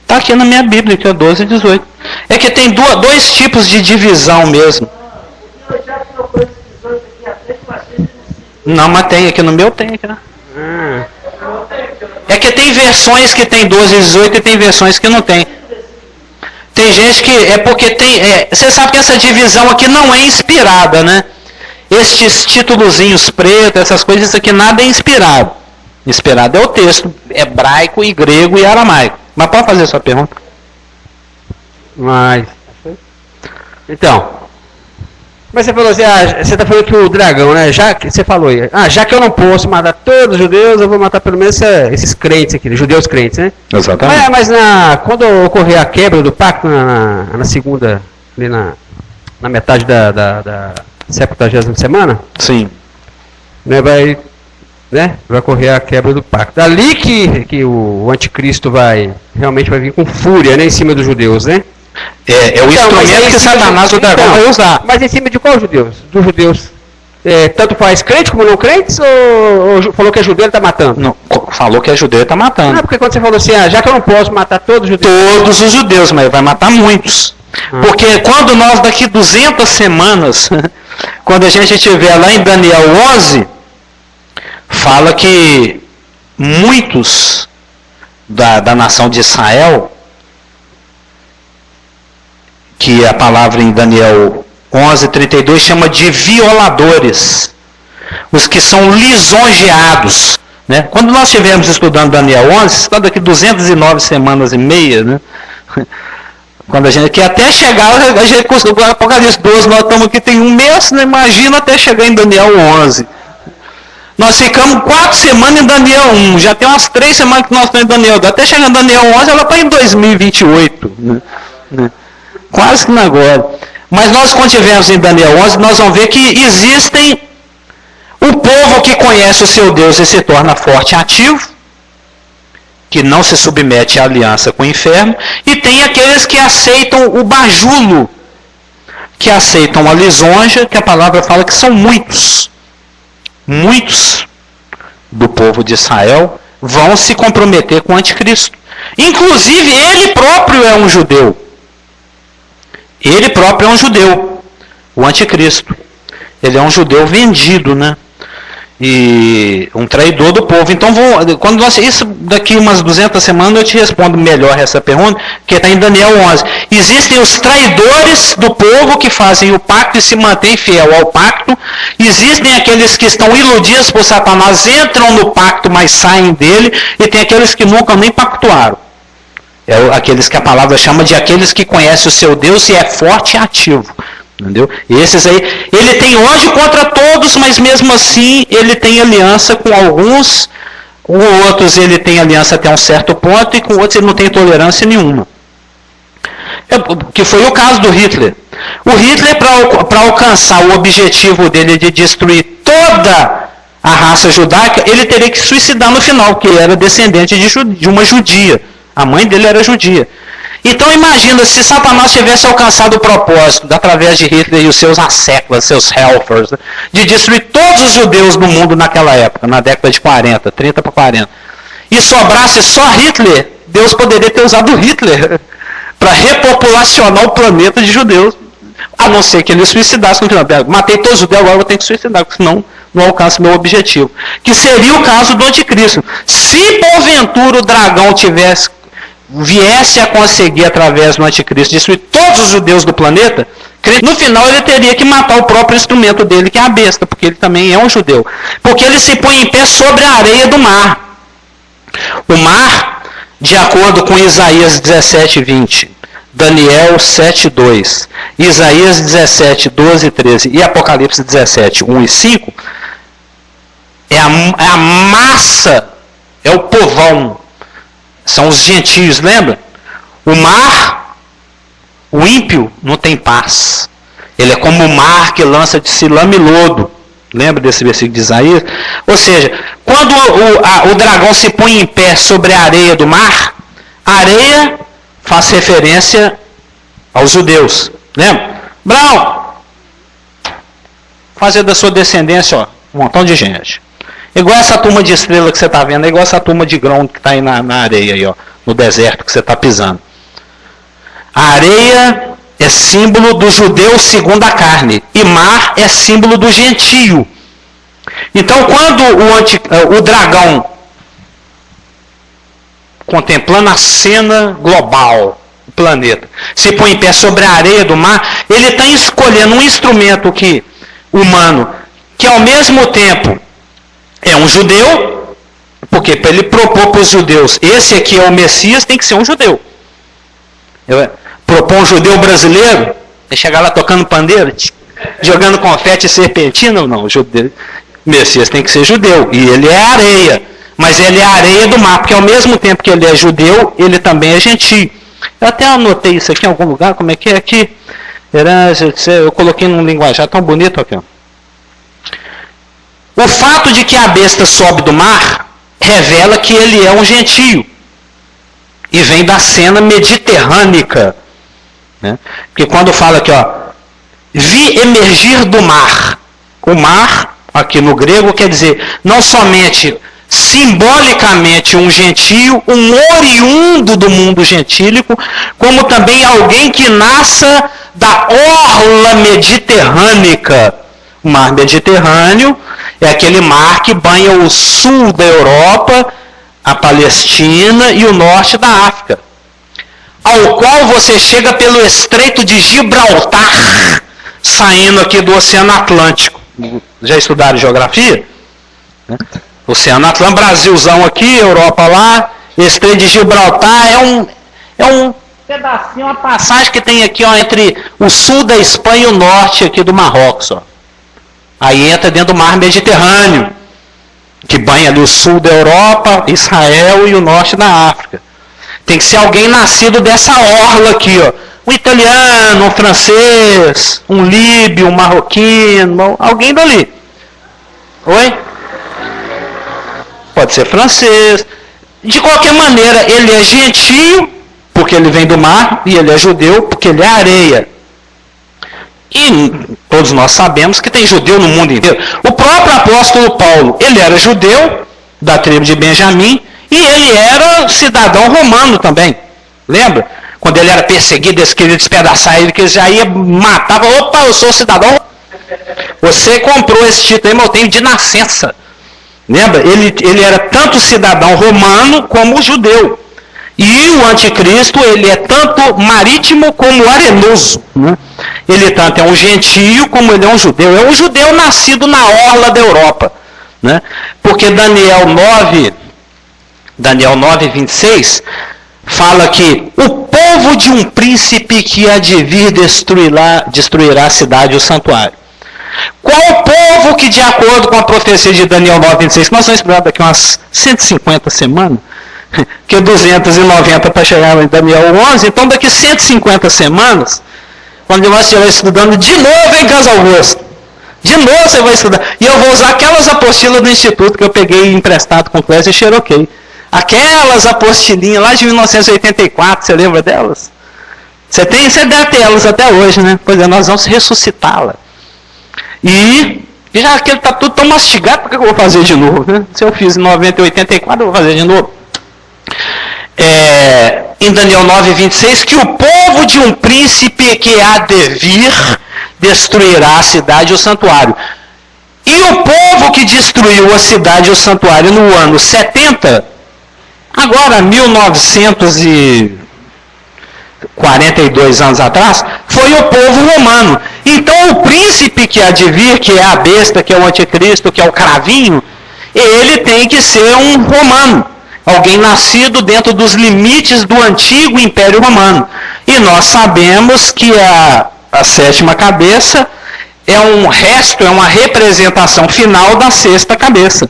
Está aqui na minha Bíblia, que é 12 e 18. É que tem dois tipos de divisão mesmo. Não, mas tem, aqui no meu tem. Aqui, né? É que tem versões que tem 12 e 18 e tem versões que não tem. Tem gente que... você sabe que essa divisão aqui não é inspirada, né? Estes títulozinhos pretos, essas coisas, isso aqui nada é inspirado. Inspirado é o texto hebraico, e grego e aramaico. Mas pode fazer a sua pergunta. Então, mas você falou assim, você está falando que o dragão, né? Já que você falou aí, já que eu não posso matar todos os judeus, eu vou matar pelo menos esses crentes aqui, judeus crentes, né? Exatamente. Mas quando ocorrer a quebra do pacto na segunda, ali na metade da 70ª semana? Sim. Né, vai ocorrer a quebra do pacto. Dali que o anticristo realmente vai vir com fúria, né, em cima dos judeus, né? É o instrumento que Satanás, o dragão, vai usar. Mas em cima de qual judeus? Dos judeus tanto faz crente como não crentes, ou falou que é judeu, ele está matando? Não, falou que é judeu e está matando. Não, porque quando você falou assim, já que eu não posso matar todos os judeus... Todos os judeus, mas vai matar muitos. Porque quando nós, daqui 200 semanas, quando a gente estiver lá em Daniel 11, fala que muitos da nação de Israel, que a palavra em Daniel 11:32 chama de violadores, os que são lisonjeados, né? Quando nós estivermos estudando Daniel 11, está daqui 209 semanas e meia, né? Quando a gente quer até chegar, a gente conseguiu Apocalipse 12, nós estamos aqui tem um mês, né? Imagina até chegar em Daniel 11. Nós ficamos 4 semanas em Daniel 1, já tem umas 3 semanas que nós estamos em Daniel 2. Até chegar em Daniel 11, ela está em 2028. Né? Quase que não agora. Mas nós, quando estivermos em Daniel 11, nós vamos ver que existem o povo que conhece o seu Deus e se torna forte e ativo, que não se submete à aliança com o inferno, e tem aqueles que aceitam o bajulo, que aceitam a lisonja, que a palavra fala que são muitos. Muitos do povo de Israel vão se comprometer com o anticristo. Inclusive, ele próprio é um judeu. Ele próprio é um judeu, o anticristo. Ele é um judeu vendido, né? E um traidor do povo. Então, quando nós, isso daqui umas 200 semanas eu te respondo melhor essa pergunta, que está em Daniel 11. Existem os traidores do povo que fazem o pacto e se mantêm fiel ao pacto. Existem aqueles que estão iludidos por Satanás, entram no pacto, mas saem dele. E tem aqueles que nunca nem pactuaram. Aqueles que a palavra chama de aqueles que conhecem o seu Deus e é forte e ativo. Entendeu? E esses aí, ele tem ódio contra todos, mas mesmo assim ele tem aliança com alguns, com outros ele tem aliança até um certo ponto, e com outros ele não tem tolerância nenhuma. Que foi o caso do Hitler. O Hitler, para alcançar o objetivo dele de destruir toda a raça judaica, ele teria que se suicidar no final, porque ele era descendente de uma judia. A mãe dele era judia. Então imagina se Satanás tivesse alcançado o propósito, através de Hitler e os seus asseclas, seus helfers, de destruir todos os judeus do mundo naquela época, na década de 40, 30 para 40. E sobrasse só Hitler, Deus poderia ter usado Hitler para repopulacionar o planeta de judeus, a não ser que ele suicidasse no final. Matei todos os judeus, agora eu vou ter que suicidar, porque senão não alcanço meu objetivo. Que seria o caso do anticristo. Se porventura o dragão viesse a conseguir, através do anticristo, destruir todos os judeus do planeta, no final ele teria que matar o próprio instrumento dele, que é a besta, porque ele também é um judeu. Porque ele se põe em pé sobre a areia do mar. O mar, de acordo com Isaías 17:20, Daniel 7:2, Isaías 17:12-13 e Apocalipse 17:1-5, é a massa, é o povão. São os gentios, lembra? O mar, o ímpio, não tem paz. Ele é como o mar que lança de si lama e lodo. Lembra desse versículo de Isaías? Ou seja, quando o dragão se põe em pé sobre a areia do mar, a areia faz referência aos judeus. Lembra? Brown, fazer da sua descendência, ó, um montão de gente. Igual essa turma de estrela que você está vendo, é igual essa turma de grão que está aí na areia, aí, ó, no deserto que você está pisando. A areia é símbolo do judeu segundo a carne, e mar é símbolo do gentio. Então, quando o dragão, contemplando a cena global do planeta, se põe em pé sobre a areia do mar, ele está escolhendo um instrumento humano, que ao mesmo tempo é um judeu, porque para ele propor para os judeus, esse aqui é o Messias, tem que ser um judeu. Propor um judeu brasileiro, e chegar lá tocando pandeiro, jogando confete e serpentina, não, o Messias tem que ser judeu, e ele é areia, mas ele é a areia do mar, porque ao mesmo tempo que ele é judeu, ele também é gentio. Eu até anotei isso aqui em algum lugar, como é que é aqui? Eu coloquei num linguajar tão bonito aqui, ó. O fato de que a besta sobe do mar revela que ele é um gentio. E vem da cena mediterrânica. Né? Porque quando fala aqui, ó, vi emergir do mar. o mar, aqui no grego, quer dizer, não somente simbolicamente um gentio, um oriundo do mundo gentílico, como também alguém que nasça da orla mediterrânica. O mar Mediterrâneo é aquele mar que banha o sul da Europa, a Palestina e o norte da África, ao qual você chega pelo Estreito de Gibraltar, saindo aqui do Oceano Atlântico. Já estudaram geografia? Oceano Atlântico, Brasilzão aqui, Europa lá, Estreito de Gibraltar é um pedacinho, uma passagem que tem aqui, ó, entre o sul da Espanha e o norte aqui do Marrocos, ó. Aí entra dentro do mar Mediterrâneo, que banha ali o sul da Europa, Israel e o norte da África. Tem que ser alguém nascido dessa orla aqui, ó. Um italiano, um francês, um líbio, um marroquino, alguém dali. Oi? Pode ser francês. De qualquer maneira, ele é gentio, porque ele vem do mar, e ele é judeu, porque ele é areia. E todos nós sabemos que tem judeu no mundo inteiro. O próprio apóstolo Paulo, ele era judeu, da tribo de Benjamim, e ele era cidadão romano também. Lembra? Quando ele era perseguido, eles queriam despedaçar ele, que ele já ia matar. Opa, eu sou cidadão romano. Você comprou esse título aí, mas eu tenho de nascença. Lembra? Ele era tanto cidadão romano como judeu. E o anticristo, ele é tanto marítimo como arenoso. Né? Ele tanto é um gentio como ele é um judeu. É um judeu nascido na orla da Europa. Né? Porque Daniel 9, 26, fala que o povo de um príncipe que há de vir destruirá a cidade e o santuário. Qual o povo que, de acordo com a profecia de Daniel 9, 26, que nós vamos esperar daqui umas 150 semanas, que 290 para chegar em Daniel 11, então daqui 150 semanas, quando nós estivermos estudando de novo em Casa Augusto, de novo você vai estudar, e eu vou usar aquelas apostilas do Instituto que eu peguei emprestado com Clésia e Cherokee, aquelas apostilinhas lá de 1984, você lembra delas? Você deve ter elas até hoje, né? Pois é, nós vamos ressuscitá-la. E já que ele está tudo tão mastigado, por que eu vou fazer de novo? Né? Se eu fiz em 90 e 84, eu vou fazer de novo. Em Daniel 9, 26, que o povo de um príncipe que há de vir destruirá a cidade e o santuário. E o povo que destruiu a cidade e o santuário no ano 70, agora 1942 anos atrás, foi o povo romano. Então o príncipe que há de vir, que é a besta, que é o anticristo, que é o cravinho, ele tem que ser um romano. Alguém nascido dentro dos limites do antigo Império Romano. E nós sabemos que a sétima cabeça é um resto, é uma representação final da sexta cabeça.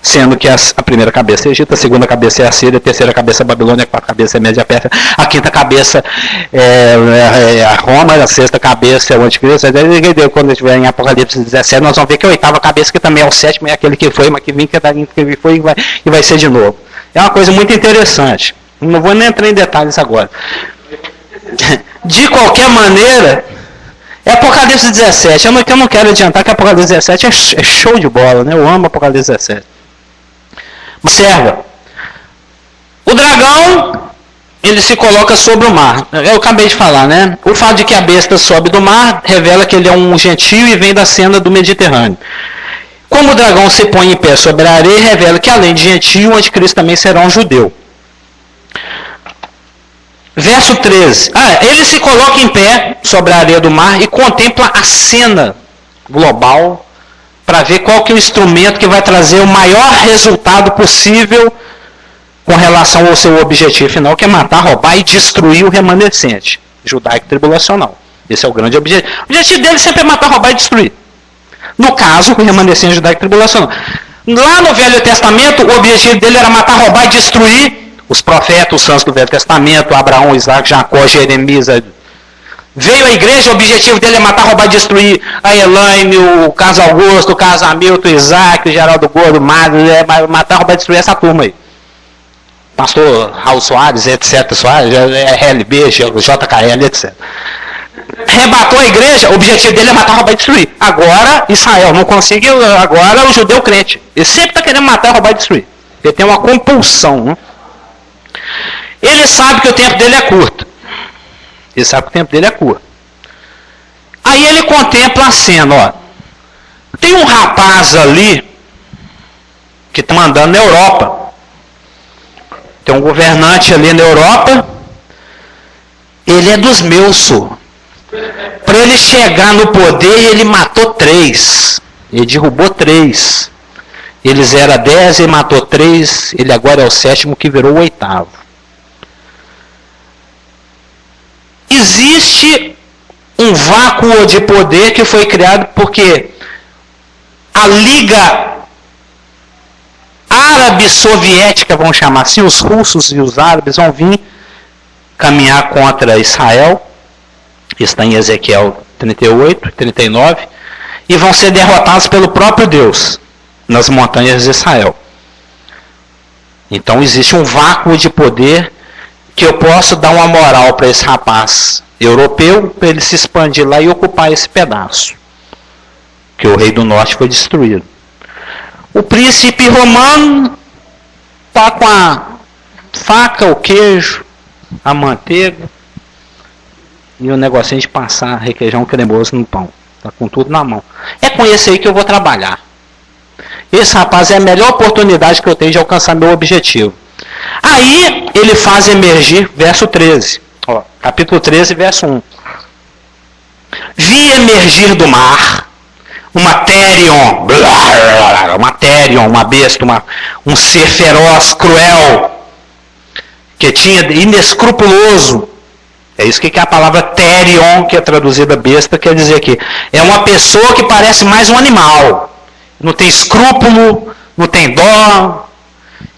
Sendo que a primeira cabeça é Egito, a segunda cabeça é a Síria, a terceira cabeça é a Babilônia, a quarta cabeça é a Média Pérsia, a quinta cabeça é a Roma, a sexta cabeça é o anticristo. Quando estiver em Apocalipse 17, nós vamos ver que a oitava cabeça, que também é o sétimo, é aquele que foi, mas que vem, que foi e vai ser de novo. É uma coisa muito interessante. Não vou nem entrar em detalhes agora. De qualquer maneira, é Apocalipse 17. Eu não quero adiantar que Apocalipse 17 é show de bola, né? Eu amo Apocalipse 17. Observa. O dragão, ele se coloca sobre o mar. Eu acabei de falar, né? O fato de que a besta sobe do mar revela que ele é um gentio e vem da cena do Mediterrâneo. Como o dragão se põe em pé sobre a areia, revela que além de gentio, o anticristo também será um judeu. Verso 13. Ele se coloca em pé sobre a areia do mar e contempla a cena global para ver qual que é o instrumento que vai trazer o maior resultado possível com relação ao seu objetivo final, que é matar, roubar e destruir o remanescente judaico tribulacional. Esse é o grande objetivo. O objetivo dele sempre é matar, roubar e destruir. No caso, o remanescente judaico tribulacional. Lá no Velho Testamento, o objetivo dele era matar, roubar e destruir os profetas, os santos do Velho Testamento, Abraão, Isaac, Jacó, Jeremias. Veio a igreja, o objetivo dele é matar, roubar e destruir a Elaine, o Carlos Augusto, o Carlos Hamilton, o Isaac, o Geraldo Gordo, o Mário, matar, roubar e destruir essa turma aí. Pastor Raul Soares, etc. Soares, RLB, JKL, etc. Arrebatou a igreja, o objetivo dele é matar, roubar e destruir. Agora, Israel não conseguiu, agora o judeu crente. Ele sempre está querendo matar, roubar e destruir. Ele tem uma compulsão. Né? Ele sabe que o tempo dele é curto. Ele sabe que o tempo dele é curto. Aí ele contempla a cena, ó. Tem um rapaz ali que está mandando na Europa. Tem um governante ali na Europa. Ele é dos meus, senhor. Para ele chegar no poder, ele matou 3. Ele derrubou 3. Eles eram 10, ele matou 3. Ele agora é o 7º, que virou o 8º. Existe um vácuo de poder que foi criado porque a Liga Árabe-Soviética, vamos chamar assim, os russos e os árabes vão vir caminhar contra Israel. Está em Ezequiel 38, 39, e vão ser derrotados pelo próprio Deus nas montanhas de Israel. Então existe um vácuo de poder que eu posso dar uma moral para esse rapaz europeu, para ele se expandir lá e ocupar esse pedaço, que o rei do norte foi destruído. O príncipe romano está com a faca, o queijo, a manteiga, e o negocinho de passar requeijão cremoso no pão. Está com tudo na mão. É com esse aí que eu vou trabalhar. Esse rapaz é a melhor oportunidade que eu tenho de alcançar meu objetivo. Aí ele faz emergir, verso 13. Ó, capítulo 13, verso 1. Vi emergir do mar uma Therion, uma besta, um ser feroz, cruel, que tinha inescrupuloso. É isso que é a palavra Therion, que é traduzida besta, quer dizer que é uma pessoa que parece mais um animal. Não tem escrúpulo, não tem dó,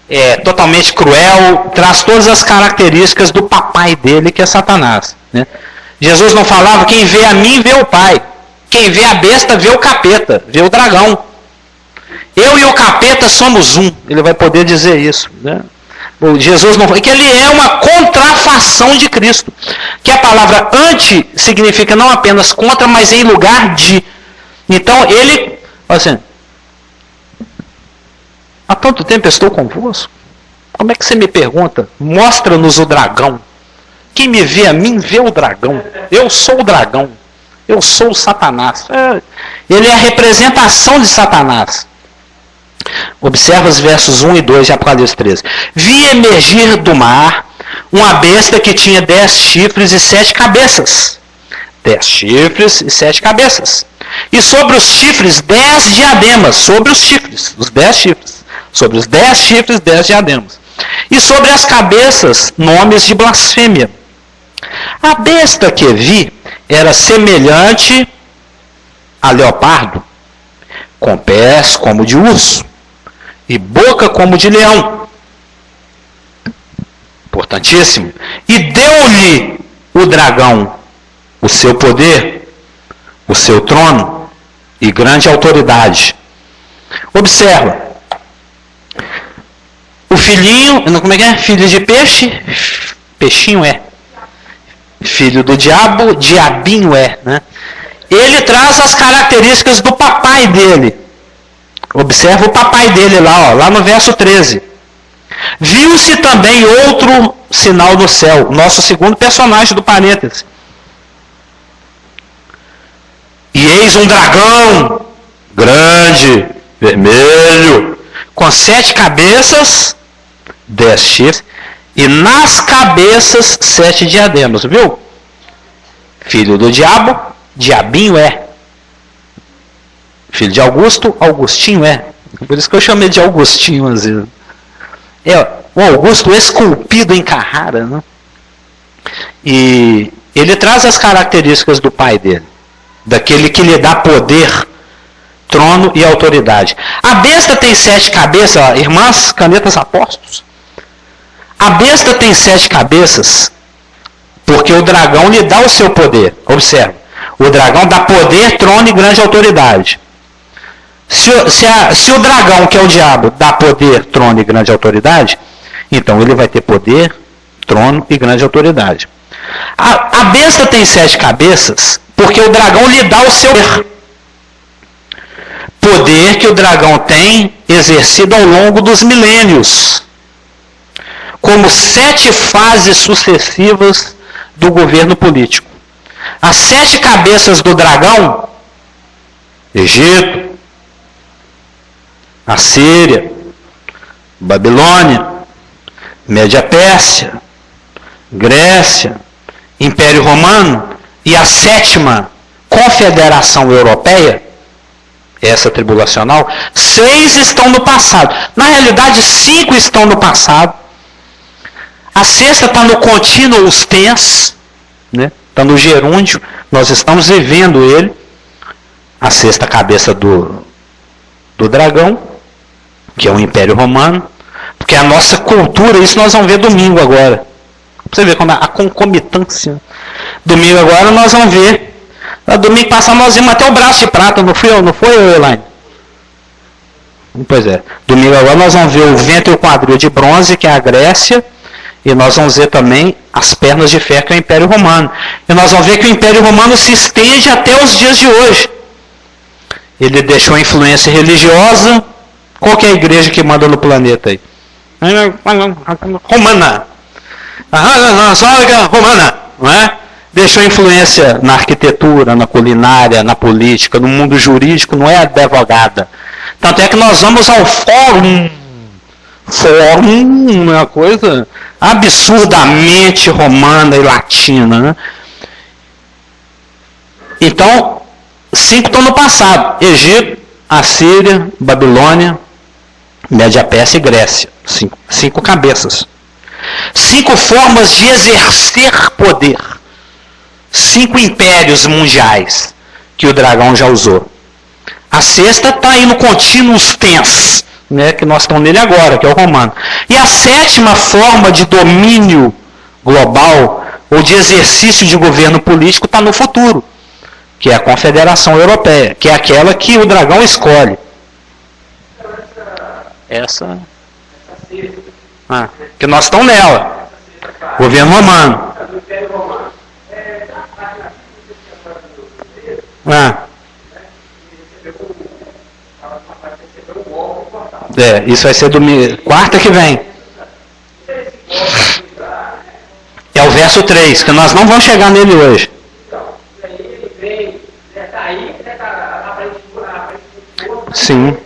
é totalmente cruel, traz todas as características do papai dele, que é Satanás. Né? Jesus não falava, quem vê a mim vê o pai. Quem vê a besta vê o capeta, vê o dragão. Eu e o capeta somos um. Ele vai poder dizer isso. Né? Jesus não falou que ele é uma contrafação de Cristo. Que a palavra anti significa não apenas contra, mas em lugar de. Então ele, assim, há tanto tempo eu estou convosco. Como é que você me pergunta? Mostra-nos o dragão. Quem me vê a mim vê o dragão. Eu sou o dragão. Eu sou o Satanás. Ele é a representação de Satanás. Observa os versos 1 e 2 de Apocalipse 13. Vi emergir do mar uma besta que tinha 10 chifres e 7 cabeças. 10 chifres e 7 cabeças. E sobre os chifres 10 diademas. Sobre os chifres, os 10 chifres. Sobre os 10 chifres, 10 diademas. E sobre as cabeças, nomes de blasfêmia. A besta que vi era semelhante a leopardo, com pés como de urso e boca como de leão. Importantíssimo. E deu-lhe o dragão o seu poder, o seu trono e grande autoridade. Observa. O filhinho, como é que é? Filho de peixe, peixinho é. Filho do diabo, diabinho é, né? Ele traz as características do papai dele. Observa o papai dele lá, ó, lá no verso 13. Viu-se também outro sinal no céu, nosso segundo personagem do parêntese. E eis um dragão grande, vermelho, com 7 cabeças, 10 chifres, e nas cabeças 7 diademas, viu? Filho do diabo, diabinho é. Filho de Augusto, Augustinho é. Por isso que eu chamei de Augustinho às vezes. É o Augusto esculpido em Carrara, né? E ele traz as características do pai dele, daquele que lhe dá poder, trono e autoridade. A besta tem 7 cabeças, ó, irmãs, canetas apóstolos. A besta tem 7 cabeças porque o dragão lhe dá o seu poder. Observe, o dragão dá poder, trono e grande autoridade. Se o dragão, que é o diabo, dá poder, trono e grande autoridade, então ele vai ter poder, trono e grande autoridade. A besta tem 7 cabeças porque o dragão lhe dá o seu poder que o dragão tem exercido ao longo dos milênios, como 7 fases sucessivas do governo político. As 7 cabeças do dragão: Egito, Assíria, Babilônia, Média Pérsia, Grécia, Império Romano e a 7ª Confederação Europeia, essa tribulacional, 6 estão no passado. Na realidade, 5 estão no passado. A 6ª está no Continuous Tense, né? Está no gerúndio, nós estamos vivendo ele. A 6ª cabeça do dragão, que é o Império Romano, porque a nossa cultura, isso nós vamos ver domingo agora. Pra você ver como a concomitância. Domingo agora nós vamos ver. No domingo passado nós vimos até o braço de prata, não foi, Elaine? Pois é. Domingo agora nós vamos ver o ventre e o quadril de bronze, que é a Grécia, e nós vamos ver também as pernas de ferro, que é o Império Romano. E nós vamos ver que o Império Romano se estende até os dias de hoje. Ele deixou influência religiosa. Qual que é a igreja que manda no planeta aí? Romana. A romana, não é? Deixou influência na arquitetura, na culinária, na política, no mundo jurídico, não é advogada. Tanto é que nós vamos ao fórum. Fórum é uma coisa absurdamente romana e latina, né? Então, 5 estão no passado: Egito, Assíria, Babilônia, Média Pérsia e Grécia. 5 cabeças. 5 formas de exercer poder. 5 impérios mundiais que o dragão já usou. A 6ª está aí no Continuous Tense, né, que nós estamos nele agora, que é o romano. E a 7ª forma de domínio global ou de exercício de governo político está no futuro, que é a Confederação Europeia, que é aquela que o dragão escolhe. Essa. Que nós estamos nela. Governo romano. Isso vai ser domingo, quarta que vem. É o verso 3, que nós não vamos chegar nele hoje. Sim.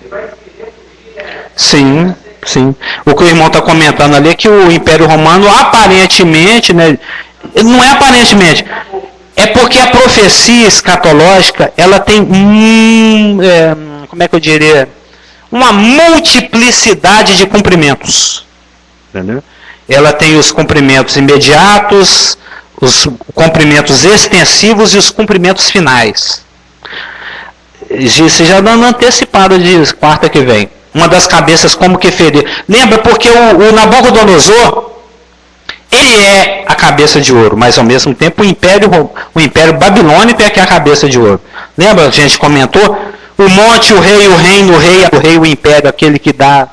Sim, sim. O que o irmão está comentando ali é que o Império Romano aparentemente, né, não é aparentemente, é porque a profecia escatológica, ela tem, como é que eu diria, uma multiplicidade de cumprimentos. Entendeu? Ela tem os cumprimentos imediatos, os cumprimentos extensivos e os cumprimentos finais. Você já dando antecipada de quarta que vem. Uma das cabeças como que ferir. Lembra, porque o Nabucodonosor, ele é a cabeça de ouro, mas ao mesmo tempo o Império Babilônico é que é a cabeça de ouro. Lembra, a gente comentou? O monte, o rei, o reino, o rei, o império, aquele que dá,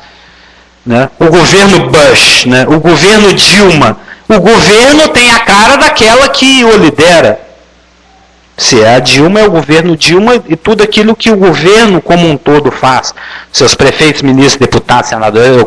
né? O governo Bush, né? O governo Dilma. O governo tem a cara daquela que o lidera. Se é a Dilma, é o governo Dilma e tudo aquilo que o governo como um todo faz. Seus prefeitos, ministros, deputados, senadores.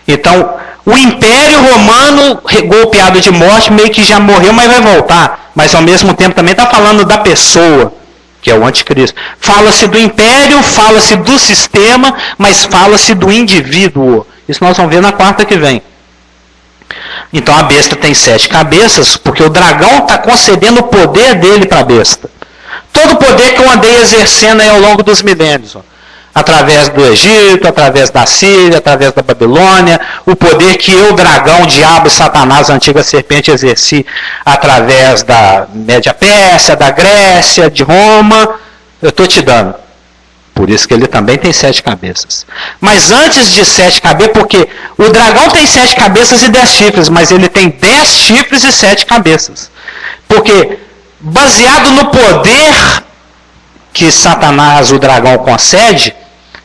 Então, o Império Romano, golpeado de morte, meio que já morreu, mas vai voltar. Mas ao mesmo tempo também está falando da pessoa, que é o anticristo. Fala-se do império, fala-se do sistema, mas fala-se do indivíduo. Isso nós vamos ver na quarta que vem. Então a besta tem 7 cabeças, porque o dragão está concedendo o poder dele para a besta. Todo o poder que eu andei exercendo aí ao longo dos milênios. Através do Egito, através da Síria, através da Babilônia. O poder que eu, dragão, diabo, Satanás, a antiga serpente, exerci através da Média Pérsia, da Grécia, de Roma. Eu estou te dando. Por isso que ele também tem 7 cabeças. Mas antes de 7 cabeças, porque o dragão tem 7 cabeças e 10 chifres, mas ele tem 10 chifres e 7 cabeças. Porque, baseado no poder que Satanás, o dragão, concede,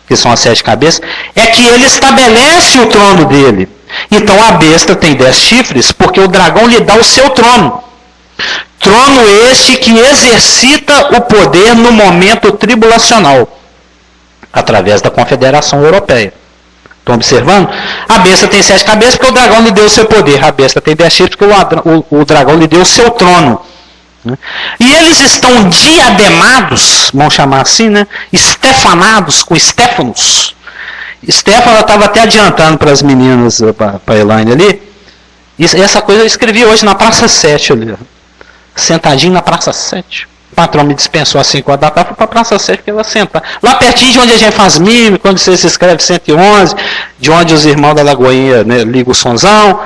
que são as 7 cabeças, é que ele estabelece o trono dele. Então a besta tem 10 chifres, porque o dragão lhe dá o seu trono. Trono este que exercita o poder no momento tribulacional, através da Confederação Europeia. Estão observando? A besta tem 7 cabeças porque o dragão lhe deu o seu poder. A besta tem 10 chifres porque o dragão lhe deu o seu trono. E eles estão diademados, vamos chamar assim, né? Estefanados com Stefanos. Stefano estava até adiantando para as meninas, para a Elaine ali. E essa coisa eu escrevi hoje na Praça 7 ali. Sentadinho na Praça 7. O patrão me dispensou às 5 horas da tarde, fui para a Praça 7, porque ela senta. Lá pertinho de onde a gente faz mime, quando você se escreve 111, de onde os irmãos da Lagoinha, né, ligam o sonzão.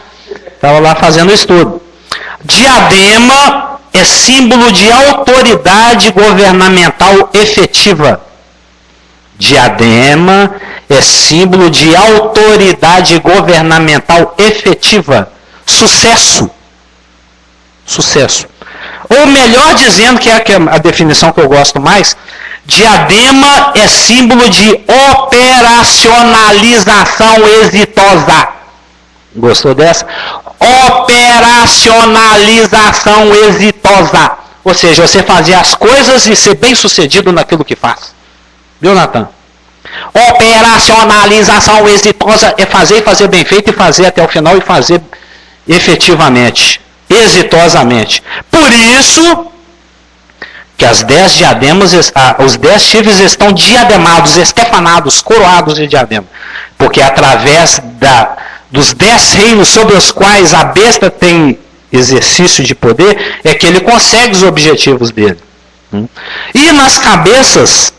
Estava lá fazendo o estudo. Diadema é símbolo de autoridade governamental efetiva. Diadema é símbolo de autoridade governamental efetiva. Sucesso. Sucesso. Ou melhor dizendo, que é a definição que eu gosto mais, diadema é símbolo de operacionalização exitosa. Gostou dessa? Operacionalização exitosa. Ou seja, você fazer as coisas e ser bem sucedido naquilo que faz. Viu, Natan? Operacionalização exitosa é fazer e fazer bem feito e fazer até o final e fazer efetivamente, exitosamente. Por isso que as 10 diademas, os 10 chifres estão diademados, estefanados, coroados de diadema. Porque através dos 10 reinos sobre os quais a besta tem exercício de poder, é que ele consegue os objetivos dele. E nas cabeças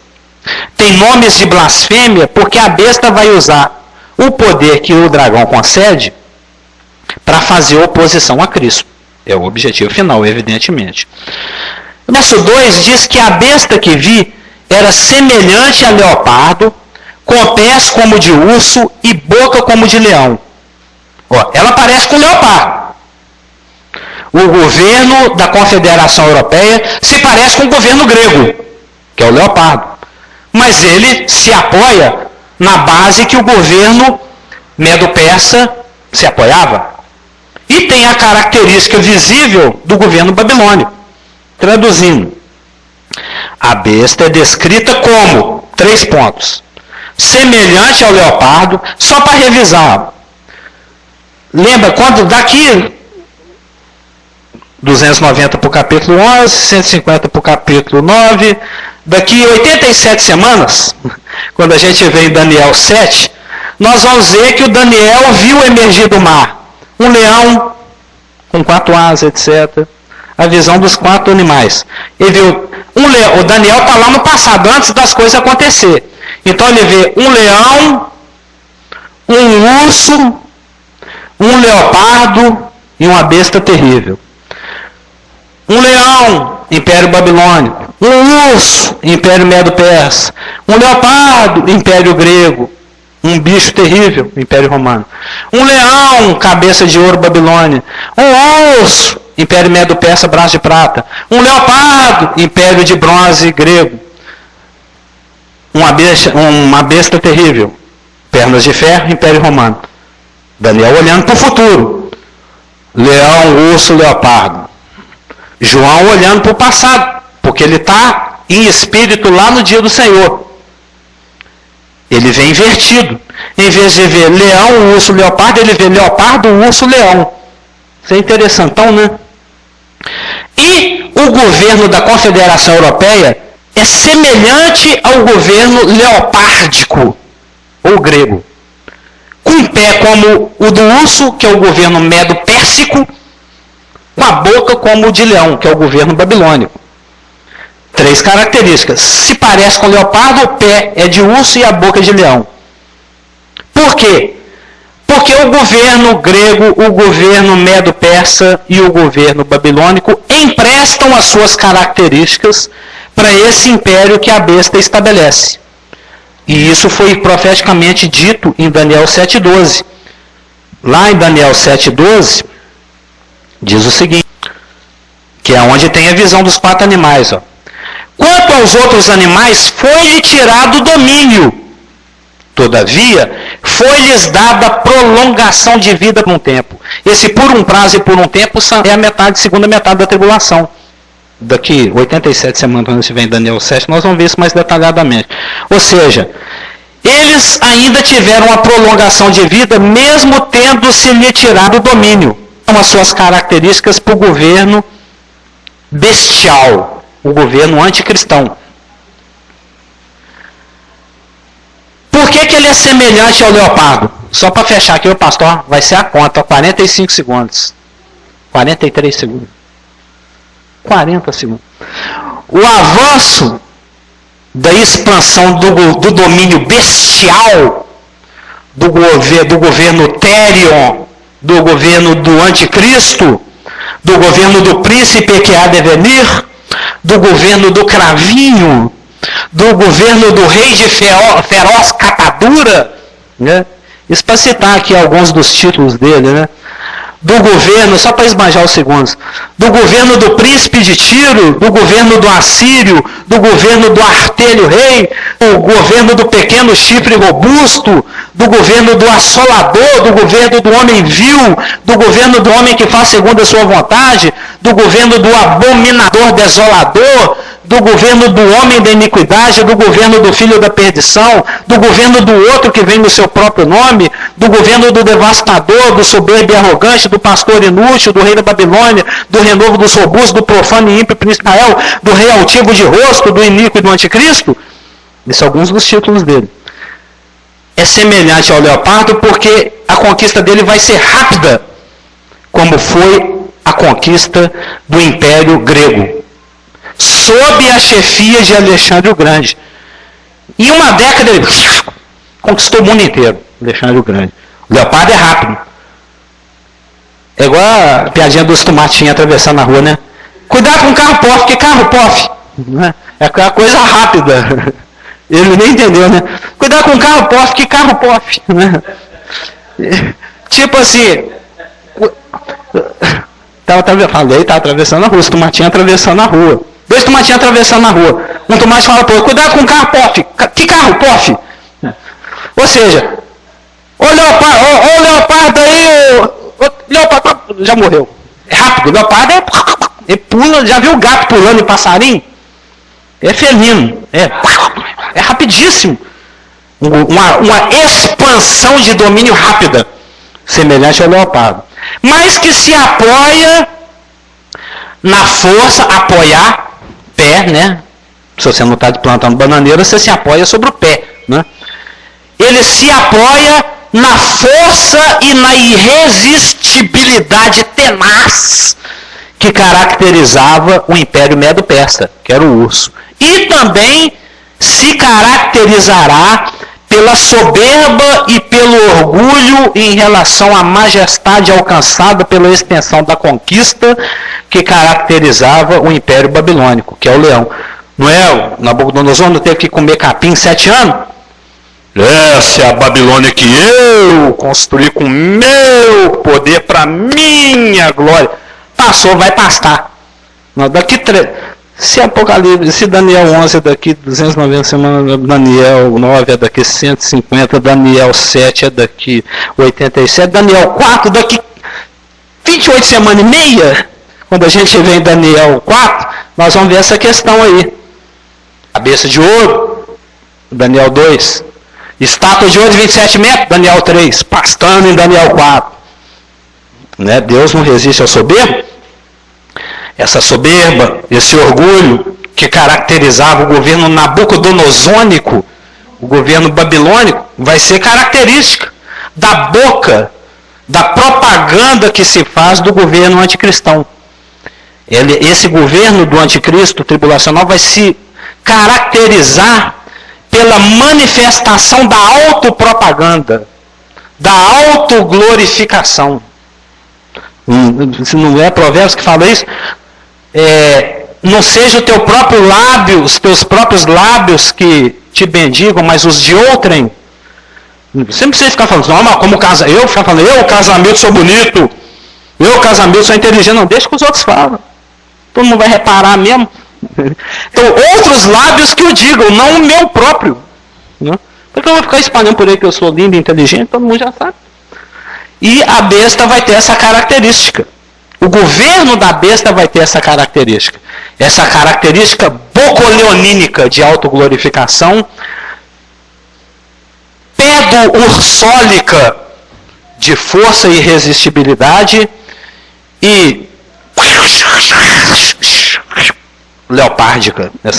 tem nomes de blasfêmia, porque a besta vai usar o poder que o dragão concede para fazer oposição a Cristo. É o objetivo final, evidentemente. O verso 2 diz que a besta que vi era semelhante a leopardo, com pés como de urso e boca como de leão. Ó, ela parece com leopardo. O governo da Confederação Europeia se parece com o governo grego, que é o leopardo. Mas ele se apoia na base que o governo medo-persa se apoiava. E tem a característica visível do governo babilônico. Traduzindo, a besta é descrita como, 3 pontos, semelhante ao leopardo, só para revisar. Lembra, quando daqui 290 para o capítulo 11, 150 para o capítulo 9, daqui 87 semanas, quando a gente vê em Daniel 7, nós vamos ver que o Daniel viu emergir do mar um leão com 4 asas, etc. A visão dos 4 animais. Ele viu um leão. O Daniel está lá no passado, antes das coisas acontecer. Então ele vê um leão, um urso, um leopardo e uma besta terrível. Um leão, Império Babilônico. Um urso, Império Medo-Persa. Um leopardo, Império Grego. Um bicho terrível, Império Romano. Um leão, cabeça de ouro, Babilônia. Um urso, Império Medo-Persa, braço de prata. Um leopardo, Império de bronze, grego. Uma besta terrível, pernas de ferro, Império Romano. Daniel olhando para o futuro. Leão, urso, leopardo. João olhando para o passado, porque ele está em espírito lá no dia do Senhor. Ele vê invertido. Em vez de ver leão, urso, leopardo, ele vê leopardo, urso, leão. Isso é interessantão, né? E o governo da Confederação Europeia é semelhante ao governo leopárdico, ou grego. Com um pé como o do urso, que é o governo medo-pérsico, com a boca como o de leão, que é o governo babilônico. 3 características. Se parece com leopardo, o pé é de urso e a boca é de leão. Por quê? Porque o governo grego, o governo medo-persa e o governo babilônico emprestam as suas características para esse império que a besta estabelece. E isso foi profeticamente dito em Daniel 7,12. Lá em Daniel 7,12, diz o seguinte, que é onde tem a visão dos 4 animais, ó. Quanto aos outros animais, foi-lhe tirado o domínio. Todavia, foi-lhes dada prolongação de vida por um tempo. Esse por um prazo e por um tempo é a segunda metade da tribulação. Daqui 87 semanas, quando se vem em Daniel 7, nós vamos ver isso mais detalhadamente. Ou seja, eles ainda tiveram a prolongação de vida, mesmo tendo se lhe tirado o domínio. São as suas características para o governo bestial, o governo anticristão. Por que ele é semelhante ao leopardo? Só para fechar aqui, o pastor, vai ser a conta, 45 segundos. 43 segundos. 40 segundos. O avanço da expansão do domínio bestial do governo Therion, do governo do anticristo, do governo do príncipe que há de venir, do governo do cravinho, do governo do rei de feroz catadura, né? Isso para citar aqui alguns dos títulos dele, né? Do governo, só para esbanjar os segundos, do governo do príncipe de Tiro, do governo do assírio, do governo do artelho rei, do governo do pequeno chifre robusto, do governo do assolador, do governo do homem vil, do governo do homem que faz segundo a sua vontade, do governo do abominador desolador, do governo do homem da iniquidade, do governo do filho da perdição, do governo do outro que vem no seu próprio nome, do governo do devastador, do soberbo e arrogante, do pastor inútil, do rei da Babilônia, do renovo dos robustos, do profano e ímpio príncipe Israel, do rei altivo de rosto, do iníquo e do anticristo. Esses são alguns dos títulos dele. É semelhante ao leopardo porque a conquista dele vai ser rápida, como foi a conquista do Império Grego, sob a chefia de Alexandre o Grande. Em uma década ele conquistou o mundo inteiro, Alexandre o Grande. O leopardo é rápido. É igual a piadinha dos tomatinhos atravessando a rua, né? Cuidado com o carro POF, que carro POF? Né? É aquela coisa rápida. Ele nem entendeu, né? Cuidado com o carro POF, que carro POF? Né? Tipo assim... Falei, estava atravessando a rua, os tomatinhos atravessando a rua. 2 tomatinhos atravessando a rua. Um tomate fala para o outro, cuidado com o carro POF. Que carro POF? Ou seja, ô leopardo aí, leopardo já morreu. É rápido, o leopardo ele pula, já viu o gato pulando em passarinho? É felino, é rapidíssimo. Uma expansão de domínio rápida, semelhante ao leopardo. Mas que se apoia na força, apoiar, pé, né? Se você não está plantando bananeira, você se apoia sobre o pé, né? Ele se apoia na força e na irresistibilidade tenaz que caracterizava o Império Medo-Persa, que era o urso. E também se caracterizará pela soberba e pelo orgulho em relação à majestade alcançada pela extensão da conquista que caracterizava o Império Babilônico, que é o leão. Não é? Nabucodonosor não teve que comer capim 7 anos? Essa é a Babilônia que eu construí com meu poder para minha glória. Passou, vai pastar. Daqui se Apocalipse, se Daniel 11 é daqui 290 semanas, Daniel 9 é daqui 150, Daniel 7 é daqui 87, Daniel 4 daqui 28 semanas e meia, quando a gente vê em Daniel 4, nós vamos ver essa questão aí. Cabeça de ouro, Daniel 2. Estátua de ouro de 27 metros, Daniel 3. Pastando em Daniel 4. Né? Deus não resiste ao soberbo. Essa soberba, esse orgulho que caracterizava o governo nabucodonosônico, o governo babilônico, vai ser característica da boca, da propaganda que se faz do governo anticristão. Esse governo do anticristo tribulacional vai se caracterizar pela manifestação da autopropaganda, da autoglorificação. Se não é Provérbios que fala isso? Não seja o teu próprio lábio, os teus próprios lábios que te bendigam, mas os de outrem. Você não precisa ficar falando, não, mas como eu ficar falando, eu casamento sou bonito, eu casamento sou inteligente, não, deixa que os outros falam. Todo mundo vai reparar mesmo. Então, outros lábios que o digam, não o meu próprio. Né? Porque eu vou ficar espalhando por aí que eu sou lindo e inteligente, todo mundo já sabe. E a besta vai ter essa característica. O governo da besta vai ter essa característica. Essa característica bocoleonínica de autoglorificação, pedo-ursólica de força e irresistibilidade e leopárdica, essa